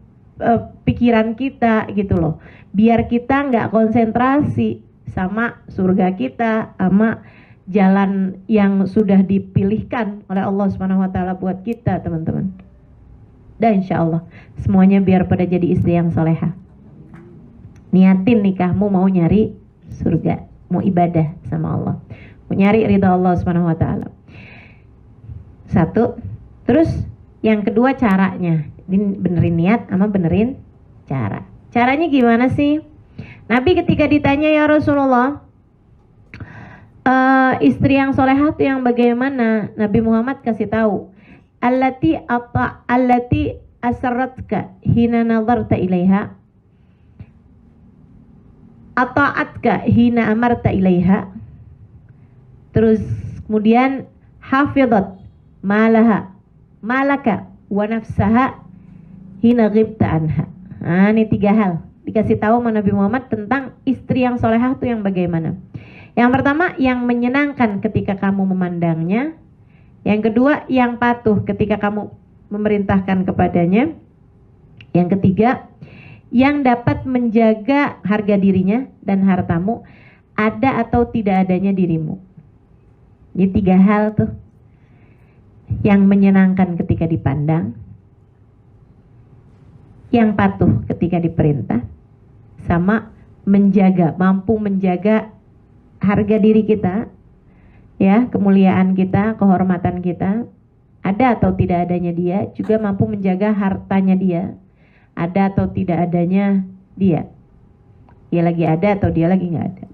pikiran kita gitu loh, biar kita nggak konsentrasi sama surga kita, sama jalan yang sudah dipilihkan oleh Allah Subhanahu Wa Taala buat kita, teman-teman. Dan insya Allah semuanya biar pada jadi istri yang soleha. Niatin nikahmu mau nyari surga, mau ibadah sama Allah, mau nyari ridha Allah Subhanahu Wa Taala. Satu. Terus yang kedua caranya, ini benerin niat sama benerin cara. Caranya gimana sih? Nabi ketika ditanya, ya Rasulullah, istri yang solehah itu yang bagaimana? Nabi Muhammad kasih tahu, allati asarratka hina nazarta ilaiha, ata'atka hina amarta ilaiha. Terus kemudian hafizat malaka wa nafsaha hina ghibta anha. Nah, ini 3 hal dikasih tahu sama Nabi Muhammad tentang istri yang solehah itu yang bagaimana. Yang pertama, yang menyenangkan ketika kamu memandangnya. Yang kedua, yang patuh ketika kamu memerintahkan kepadanya. Yang ketiga, yang dapat menjaga harga dirinya dan hartamu, ada atau tidak adanya dirimu. Ini 3 hal tuh yang menyenangkan ketika dipandang, yang patuh ketika diperintah, sama menjaga, mampu menjaga harga diri kita, ya, kemuliaan kita, kehormatan kita, ada atau tidak adanya dia, juga mampu menjaga hartanya dia, ada atau tidak adanya dia lagi ada atau dia lagi nggak ada.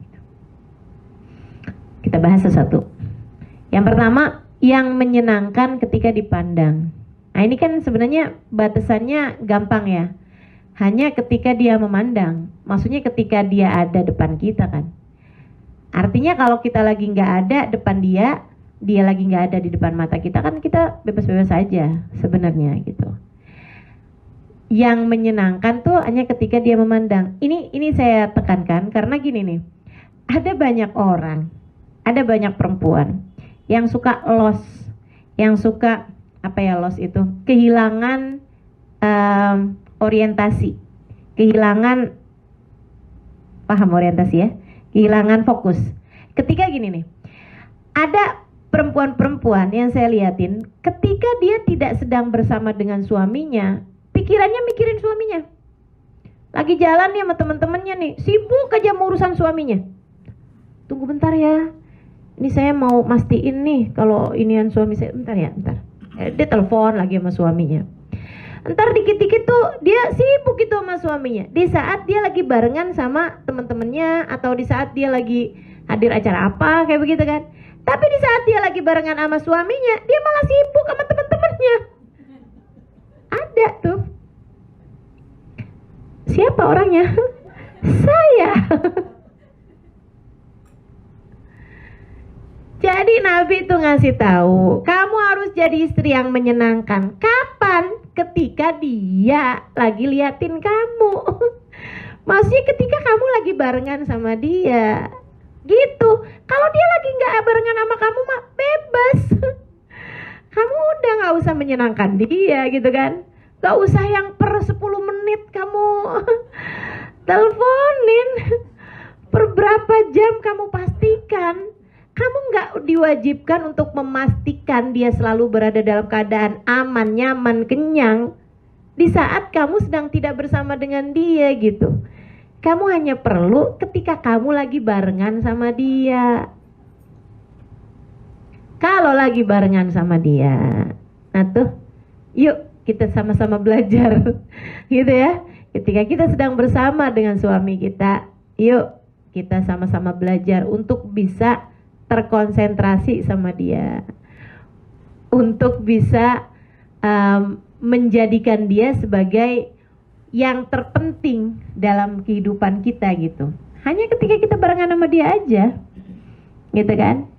Kita bahas satu. Yang pertama, yang menyenangkan ketika dipandang. Nah, ini kan sebenarnya batasannya gampang ya. Hanya ketika dia memandang. Maksudnya ketika dia ada depan kita kan. Artinya kalau kita lagi nggak ada depan dia lagi nggak ada di depan mata kita, kan kita bebas-bebas saja sebenarnya gitu. Yang menyenangkan tuh hanya ketika dia memandang. Ini saya tekankan karena gini nih. Ada banyak orang, ada banyak perempuan yang suka lost, yang suka lost itu kehilangan orientasi, kehilangan paham orientasi ya, kehilangan fokus. Ketika gini nih, ada perempuan-perempuan yang saya liatin, ketika dia tidak sedang bersama dengan suaminya, pikirannya mikirin suaminya. Lagi jalan nih sama temen-temennya nih, sibuk aja mau urusan suaminya. Tunggu bentar ya, ini saya mau mastiin nih kalau inian suami saya. Bentar ya, bentar. Dia telepon lagi sama suaminya. Ntar dikit-dikit tuh dia sibuk itu sama suaminya. Di saat dia lagi barengan sama temen-temennya, atau di saat dia lagi hadir acara apa kayak begitu kan. Tapi di saat dia lagi barengan sama suaminya, dia malah sibuk sama temen-temennya. Ada tuh. Siapa orangnya? Saya. Jadi Nabi itu ngasih tahu, kamu harus jadi istri yang menyenangkan. Kapan? Ketika dia lagi liatin kamu. Maksudnya ketika kamu lagi barengan sama dia. Gitu. Kalau dia lagi nggak barengan sama kamu mah bebas. Kamu udah nggak usah menyenangkan dia gitu kan. Nggak usah yang per 10 menit kamu teleponin. Per berapa jam kamu pastikan. Kamu nggak diwajibkan untuk memastikan dia selalu berada dalam keadaan aman, nyaman, kenyang di saat kamu sedang tidak bersama dengan dia gitu. Kamu hanya perlu ketika kamu lagi barengan sama dia. Kalau lagi barengan sama dia, nah tuh, yuk kita sama-sama belajar gitu ya. Ketika kita sedang bersama dengan suami kita, yuk kita sama-sama belajar untuk bisa terkonsentrasi sama dia, untuk bisa menjadikan dia sebagai yang terpenting dalam kehidupan kita gitu. Hanya ketika kita barengan sama dia aja, gitu kan?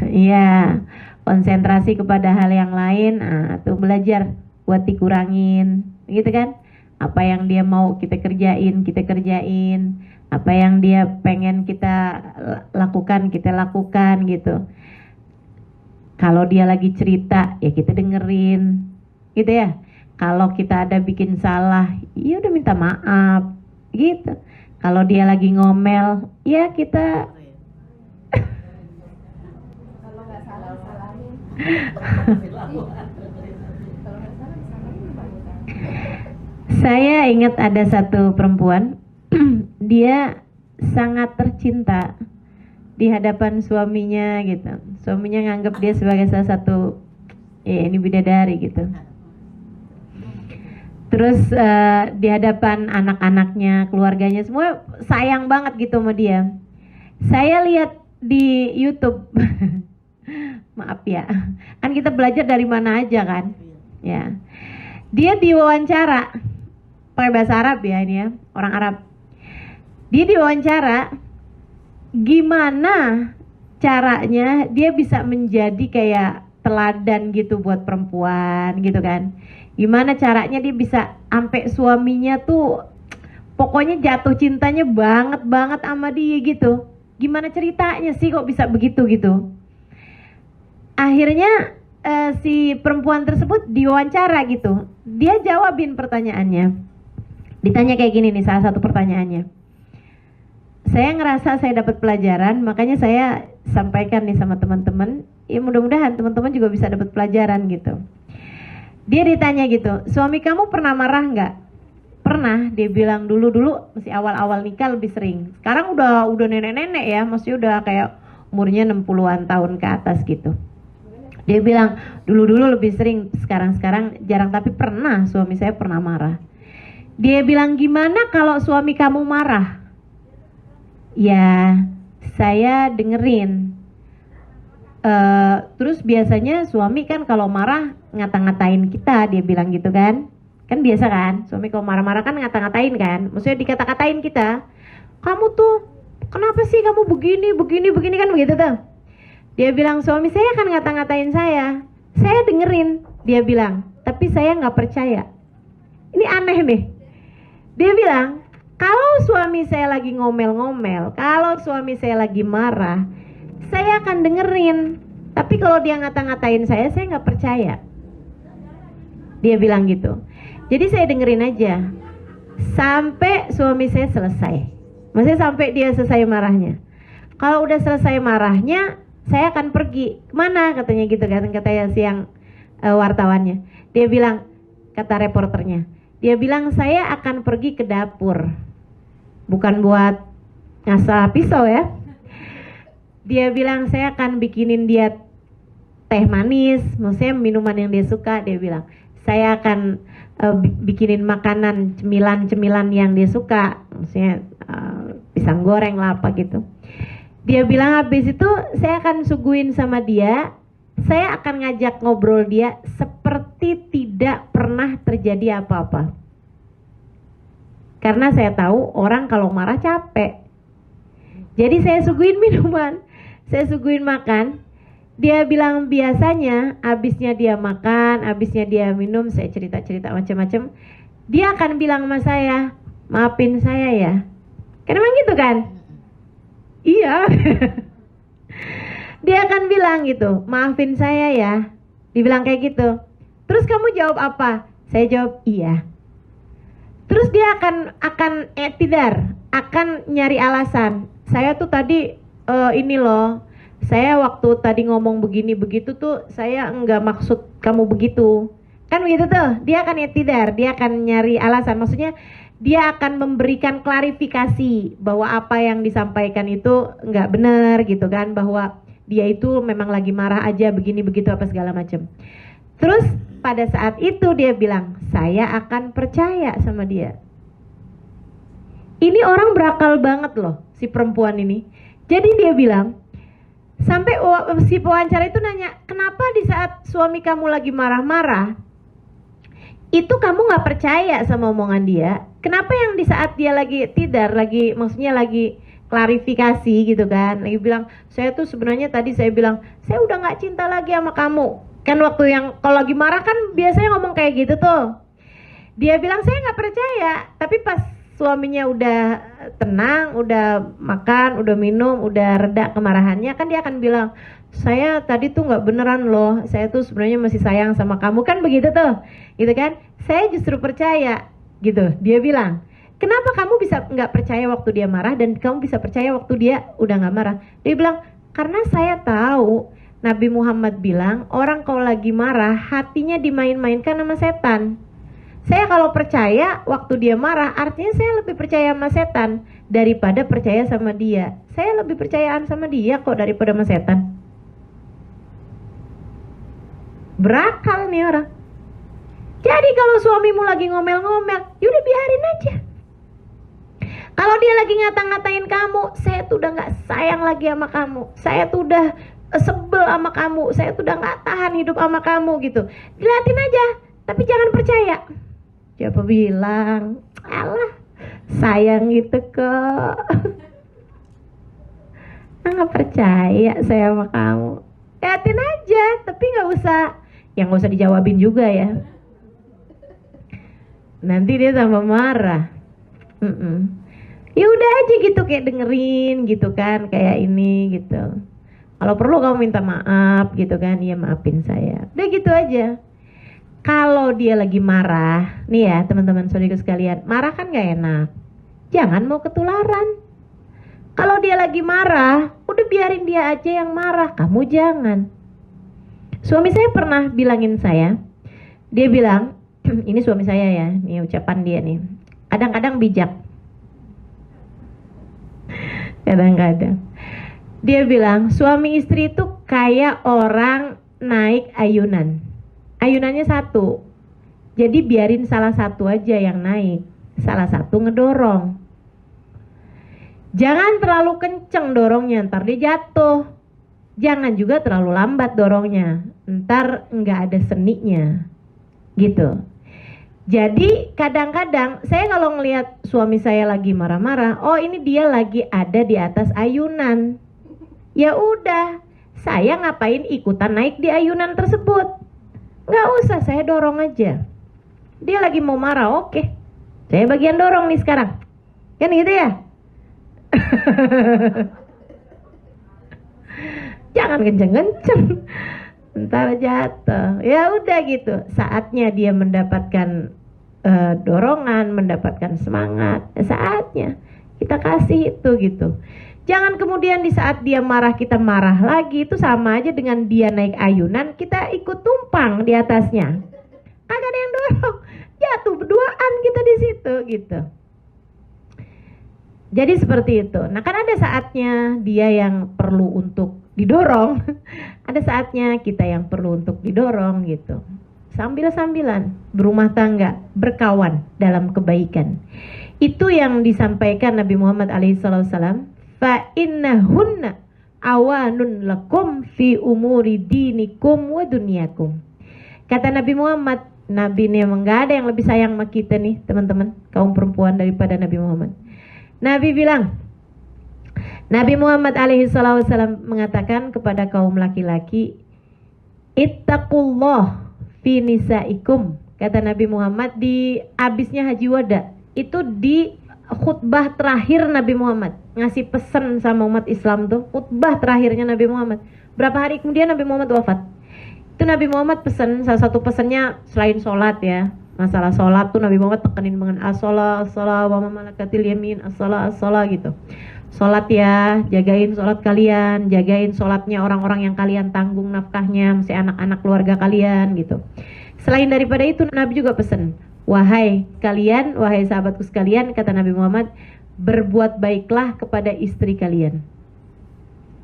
Iya, konsentrasi kepada hal yang lain, tuh belajar buat dikurangin, gitu kan? Apa yang dia mau kita kerjain, apa yang dia pengen kita lakukan gitu. Kalau dia lagi cerita, ya kita dengerin, gitu ya. Kalau kita ada bikin salah, ya udah minta maaf, gitu. Kalau dia lagi ngomel, ya kita kalau nggak salah salahin. Saya ingat ada satu perempuan, dia sangat tercinta di hadapan suaminya gitu. Suaminya nganggap dia sebagai salah satu, ya ini bidadari gitu. Terus di hadapan anak-anaknya, keluarganya, semua sayang banget gitu sama dia. Saya lihat di YouTube, maaf ya, kan kita belajar dari mana aja kan, ya. Dia diwawancara, pakai bahasa Arab ya ini ya, orang Arab. Dia diwawancara, gimana caranya dia bisa menjadi kayak teladan gitu buat perempuan gitu kan. Gimana caranya dia bisa sampai suaminya tuh pokoknya jatuh cintanya banget sama dia gitu. Gimana ceritanya sih kok bisa begitu gitu. Akhirnya si perempuan tersebut diwawancara gitu. Dia jawabin pertanyaannya. Ditanya kayak gini nih, salah satu pertanyaannya. Saya ngerasa saya dapat pelajaran, makanya saya sampaikan nih sama teman-teman. Ya mudah-mudahan teman-teman juga bisa dapat pelajaran gitu. Dia ditanya gitu, suami kamu pernah marah nggak? Pernah, dia bilang dulu masih awal-awal nikah lebih sering. Sekarang udah nenek-nenek ya, maksudnya udah kayak umurnya 60-an tahun ke atas gitu. Dia bilang dulu lebih sering, sekarang jarang, tapi pernah suami saya pernah marah. Dia bilang gimana kalau suami kamu marah? Ya, saya dengerin. Terus biasanya suami kan kalau marah ngata-ngatain kita, dia bilang gitu kan. Kan biasa kan, suami kalau marah-marah kan ngata-ngatain kan. Maksudnya dikata-katain kita. Kamu tuh, kenapa sih kamu begini kan begitu tuh. Dia bilang suami saya kan ngata-ngatain saya. Saya dengerin, dia bilang. Tapi saya nggak percaya. Ini aneh nih. Dia bilang, kalau suami saya lagi ngomel-ngomel, kalau suami saya lagi marah, saya akan dengerin. Tapi kalau dia ngata-ngatain saya nggak percaya. Dia bilang gitu. Jadi saya dengerin aja sampai suami saya selesai. Maksudnya sampai dia selesai marahnya. Kalau udah selesai marahnya, saya akan pergi. Kemana katanya gitu kan, katanya siang wartawannya. Dia bilang, kata reporternya, dia bilang saya akan pergi ke dapur. Bukan buat ngasah pisau ya. Dia bilang saya akan bikinin dia teh manis, maksudnya minuman yang dia suka. Dia bilang saya akan bikinin makanan cemilan yang dia suka, maksudnya pisang goreng lah apa gitu. Dia bilang habis itu saya akan suguhin sama dia, saya akan ngajak ngobrol dia seperti tidak pernah terjadi apa-apa. Karena saya tahu orang kalau marah capek. Jadi saya suguhin minuman, saya suguhin makan. Dia bilang biasanya abisnya dia makan, abisnya dia minum, saya cerita-cerita macam-macam. Dia akan bilang sama saya, maafin saya ya. Kan emang gitu kan? Iya. Dia akan bilang gitu, maafin saya ya. Dibilang kayak gitu. Terus kamu jawab apa? Saya jawab iya. Terus dia akan etidar, akan nyari alasan. Saya tuh tadi ini loh. Saya waktu tadi ngomong begini begitu tuh saya enggak maksud kamu begitu. Kan begitu tuh, dia akan etidar, dia akan nyari alasan. Maksudnya dia akan memberikan klarifikasi bahwa apa yang disampaikan itu enggak benar gitu kan, bahwa dia itu memang lagi marah aja begini begitu apa segala macam. Terus pada saat itu dia bilang, saya akan percaya sama dia. Ini orang berakal banget loh si perempuan ini. Jadi dia bilang, sampai si pewawancara itu nanya, kenapa di saat suami kamu lagi marah-marah, itu kamu nggak percaya sama omongan dia. Kenapa yang di saat dia lagi maksudnya lagi klarifikasi gitu kan, lagi bilang, saya tuh sebenarnya tadi saya bilang, saya udah nggak cinta lagi sama kamu. Kan waktu yang kalau lagi marah kan biasanya ngomong kayak gitu tuh. Dia bilang saya nggak percaya, tapi pas suaminya udah tenang, udah makan, udah minum, udah reda kemarahannya, kan dia akan bilang, saya tadi tuh nggak beneran loh, saya tuh sebenarnya masih sayang sama kamu, kan begitu tuh, gitu kan? Saya justru percaya, gitu. Dia bilang, kenapa kamu bisa nggak percaya waktu dia marah dan kamu bisa percaya waktu dia udah nggak marah? Dia bilang, karena saya tahu Nabi Muhammad bilang orang kalau lagi marah hatinya dimain-mainkan sama setan. Saya kalau percaya waktu dia marah, artinya saya lebih percaya sama setan daripada percaya sama dia. Saya lebih percayaan sama dia kok daripada sama setan. Berakal nih orang. Jadi kalau suamimu lagi ngomel-ngomel, yaudah biarin aja. Kalau dia lagi ngata-ngatain kamu, saya tuh udah gak sayang lagi sama kamu, saya tuh udah sebel sama kamu, saya tuh udah gak tahan hidup sama kamu gitu. Diliatin aja, tapi jangan percaya. Siapa bilang, alah sayang gitu kok. Nggak percaya saya sama kamu. Liatin aja, tapi nggak usah dijawabin juga ya. Nanti dia tambah marah. Ya udah aja gitu, kayak dengerin gitu kan, kayak ini gitu. Kalau perlu kamu minta maaf gitu kan, ya maafin saya. Udah gitu aja. Kalau dia lagi marah, nih ya teman-teman saudara sekalian, marah kan gak enak. Jangan mau ketularan. Kalau dia lagi marah, udah biarin dia aja yang marah, kamu jangan. Suami saya pernah bilangin saya, dia bilang, ini suami saya ya, nih ucapan dia nih, kadang-kadang bijak. Kadang-kadang. Dia bilang, suami istri itu kayak orang naik ayunan. Ayunannya satu, jadi biarin salah satu aja yang naik, salah satu ngedorong. Jangan terlalu kenceng dorongnya, ntar dia jatuh. Jangan juga terlalu lambat dorongnya, ntar nggak ada seninya, gitu. Jadi kadang-kadang saya kalau ngelihat suami saya lagi marah-marah, oh ini dia lagi ada di atas ayunan. Ya udah, saya ngapain ikutan naik di ayunan tersebut? Nggak usah, saya dorong aja. Dia lagi mau marah, oke. Saya bagian dorong nih sekarang. Kan gitu ya? Jangan kenceng-kenceng, ntar jatuh. Ya udah gitu. Saatnya dia mendapatkan dorongan, mendapatkan semangat. Saatnya kita kasih itu gitu. Jangan kemudian di saat dia marah kita marah lagi, itu sama aja dengan dia naik ayunan kita ikut tumpang di atasnya. Kagak ada yang dorong, jatuh berduaan kita di situ gitu. Jadi seperti itu. Nah kan ada saatnya dia yang perlu untuk didorong, ada saatnya kita yang perlu untuk didorong gitu. Sambil-sambilan berumah tangga, berkawan dalam kebaikan. Itu yang disampaikan Nabi Muhammad alaihissalam. Fa innahunna awanun lakum fi umuri dinikum wa dunyakum. Kata Nabi Muhammad, Nabi ini emang gak ada yang lebih sayang sama kita nih teman-teman, kaum perempuan daripada Nabi Muhammad. Nabi bilang, Nabi Muhammad alaihissalam mengatakan kepada kaum laki-laki, ittaqullah fi nisaikum. Kata Nabi Muhammad di abisnya Haji Wada, itu di khutbah terakhir Nabi Muhammad ngasih pesan sama umat Islam tuh, khutbah terakhirnya Nabi Muhammad. Berapa hari kemudian Nabi Muhammad wafat. Itu Nabi Muhammad pesan, salah satu pesannya selain sholat ya, masalah sholat tuh Nabi Muhammad tekenin banget as-sholat wa ma malakatil yamin, as-sholat gitu. Sholat ya, jagain sholat kalian, jagain sholatnya orang-orang yang kalian tanggung nafkahnya, mesti anak-anak keluarga kalian gitu. Selain daripada itu Nabi juga pesan, wahai kalian, wahai sahabatku sekalian, kata Nabi Muhammad, berbuat baiklah kepada istri kalian.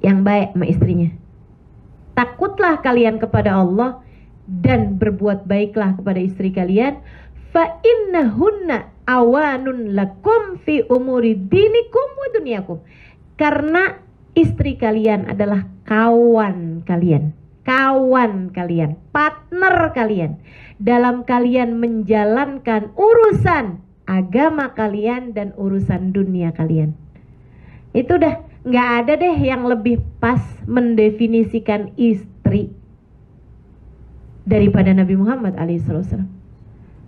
Yang baik sama istrinya. Takutlah kalian kepada Allah dan berbuat baiklah kepada istri kalian. Fa innahunna awanun lakum fi umuri dinikum wa dunyakum. Karena istri kalian adalah kawan kalian. kawan kalian, partner kalian dalam kalian menjalankan urusan agama kalian dan urusan dunia kalian. Itu dah nggak ada deh yang lebih pas mendefinisikan istri daripada Nabi Muhammad alaihissalam.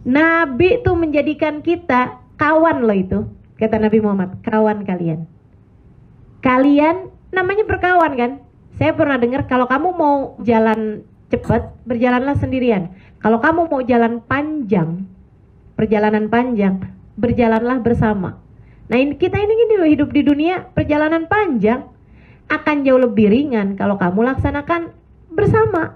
Nabi itu menjadikan kita kawan loh itu, kata Nabi Muhammad, kawan kalian. Kalian namanya berkawan kan? Saya pernah dengar kalau kamu mau jalan cepat, berjalanlah sendirian. Kalau kamu mau jalan panjang, perjalanan panjang, berjalanlah bersama. Nah kita ini gini loh, hidup di dunia perjalanan panjang akan jauh lebih ringan kalau kamu laksanakan bersama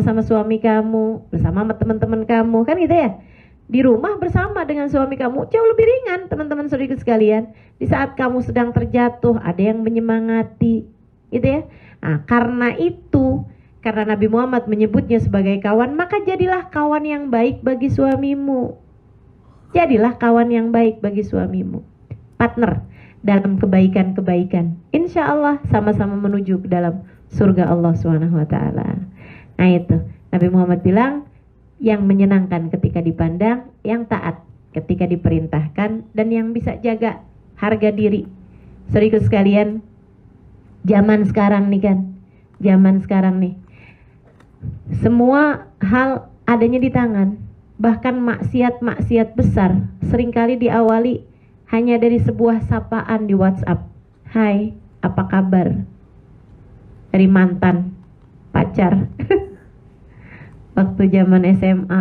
sama suami kamu, bersama teman-teman kamu, kan gitu ya. Di rumah bersama dengan suami kamu jauh lebih ringan, teman-teman saudara sekalian. Di saat kamu sedang terjatuh, ada yang menyemangati, gitu ya. Nah, karena itu, karena Nabi Muhammad menyebutnya sebagai kawan, maka jadilah kawan yang baik bagi suamimu. Jadilah kawan yang baik bagi suamimu. Partner dalam kebaikan-kebaikan. Insya Allah sama-sama menuju ke dalam surga Allah SWT. Nah itu, Nabi Muhammad bilang, yang menyenangkan ketika dipandang, yang taat ketika diperintahkan, dan yang bisa jaga harga diri. Saudaraku sekalian, zaman sekarang nih, semua hal adanya di tangan. Bahkan maksiat-maksiat besar seringkali diawali hanya dari sebuah sapaan di WhatsApp. Hai, apa kabar? Dari mantan pacar. Waktu zaman SMA,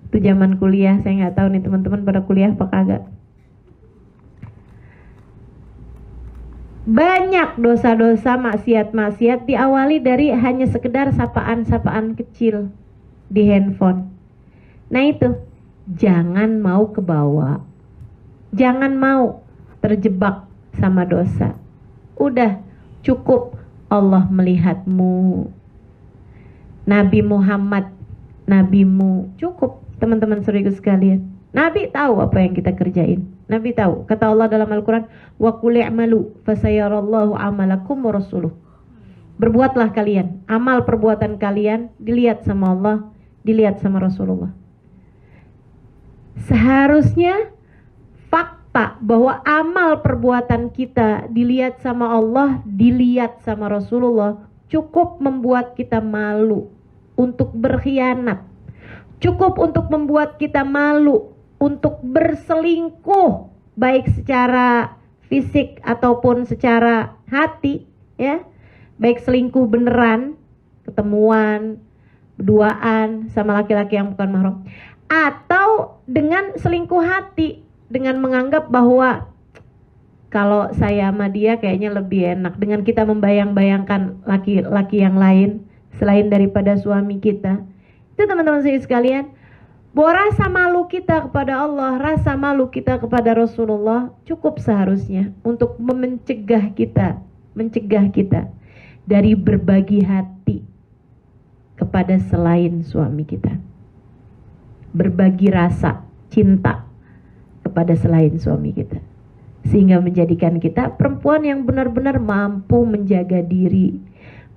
waktu zaman kuliah, saya nggak tahu nih teman-teman pada kuliah apa kagak. Banyak dosa-dosa, maksiat-maksiat diawali dari hanya sekedar sapaan-sapaan kecil di handphone. Nah itu, jangan mau kebawa, jangan mau terjebak sama dosa. Udah cukup Allah melihatmu. Nabi Muhammad, nabimu, cukup teman-teman saudaraku sekalian. Nabi tahu apa yang kita kerjain. Nabi tahu. Kata Allah dalam Al-Quran, wa qul i'malu fasayarallahu amalakum wa rasuluh. Berbuatlah kalian, amal perbuatan kalian dilihat sama Allah, dilihat sama Rasulullah. Seharusnya fakta bahwa amal perbuatan kita dilihat sama Allah, dilihat sama Rasulullah, cukup membuat kita malu untuk berkhianat, cukup untuk membuat kita malu untuk berselingkuh, baik secara fisik ataupun secara hati, ya, baik selingkuh beneran, ketemuan, berduaan sama laki-laki yang bukan mahram, atau dengan selingkuh hati, dengan menganggap bahwa kalau saya sama dia kayaknya lebih enak, dengan kita membayang-bayangkan laki-laki yang lain selain daripada suami kita. Itu teman-teman sekalian, bahwa rasa malu kita kepada Allah, rasa malu kita kepada Rasulullah cukup seharusnya untuk mencegah kita dari berbagi hati kepada selain suami kita, berbagi rasa cinta kepada selain suami kita, sehingga menjadikan kita perempuan yang benar-benar mampu menjaga diri,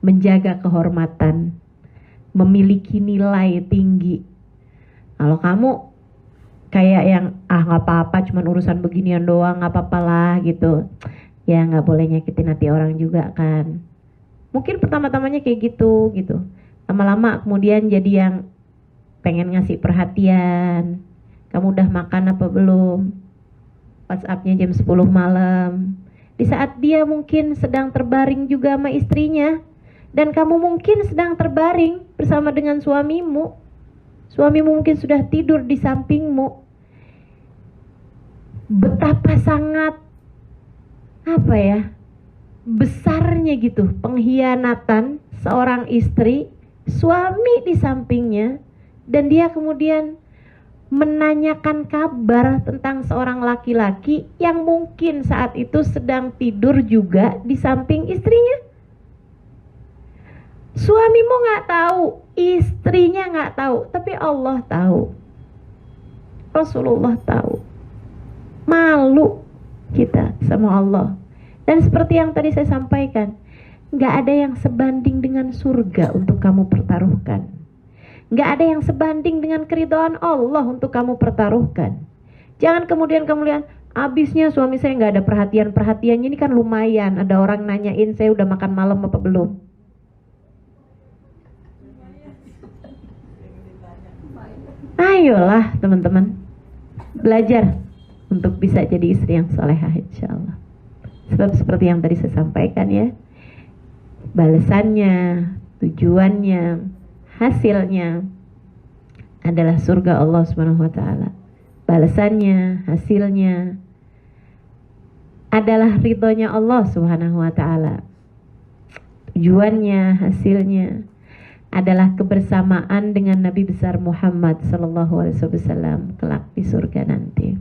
menjaga kehormatan, memiliki nilai tinggi. Kalau kamu kayak yang nggak apa-apa, cuman urusan beginian doang, nggak apa-apa lah gitu, ya nggak boleh nyakitin hati orang juga kan. Mungkin pertama-tamanya kayak gitu, lama-lama kemudian jadi yang pengen ngasih perhatian. Kamu udah makan apa belum? WhatsAppnya jam 10 malam, di saat dia mungkin sedang terbaring juga sama istrinya, dan kamu mungkin sedang terbaring bersama dengan suamimu. Suamimu mungkin sudah tidur di sampingmu. Betapa sangat besarnya gitu pengkhianatan seorang istri, suami di sampingnya, dan dia kemudian menanyakan kabar tentang seorang laki-laki yang mungkin saat itu sedang tidur juga di samping istrinya. Suamimu nggak tahu, istrinya nggak tahu, tapi Allah tahu, Rasulullah tahu. Malu kita sama Allah. Dan seperti yang tadi saya sampaikan, Nggak ada yang sebanding dengan surga untuk kamu pertaruhkan. Nggak ada yang sebanding dengan keridhaan Allah untuk kamu pertaruhkan. Jangan kemudian kamu lihat, abisnya suami saya nggak ada perhatiannya, ini kan lumayan. Ada orang nanyain saya udah makan malam apa belum. Ayolah teman-teman, belajar untuk bisa jadi istri yang solehah insya Allah. Sebab seperti yang tadi saya sampaikan ya, balasannya, tujuannya, hasilnya adalah surga Allah Subhanahu wa taala. Balasannya, hasilnya adalah ridhonya Allah Subhanahu wa taala. Tujuannya, hasilnya adalah kebersamaan dengan Nabi besar Muhammad sallallahu alaihi wasallam kelak di surga nanti.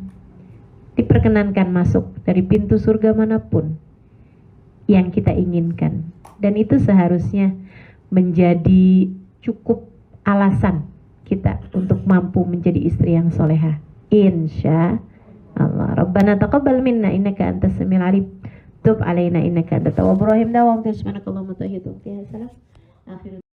Diperkenankan masuk dari pintu surga manapun yang kita inginkan, dan itu seharusnya menjadi cukup alasan kita untuk mampu menjadi istri yang solehah insya Allah. Rabbana taqabbal minna innaka antas samiul alim, tub alaina innaka antat tawwabur rahim. Dawam subhanakallahumma wa bihamdika. Akhir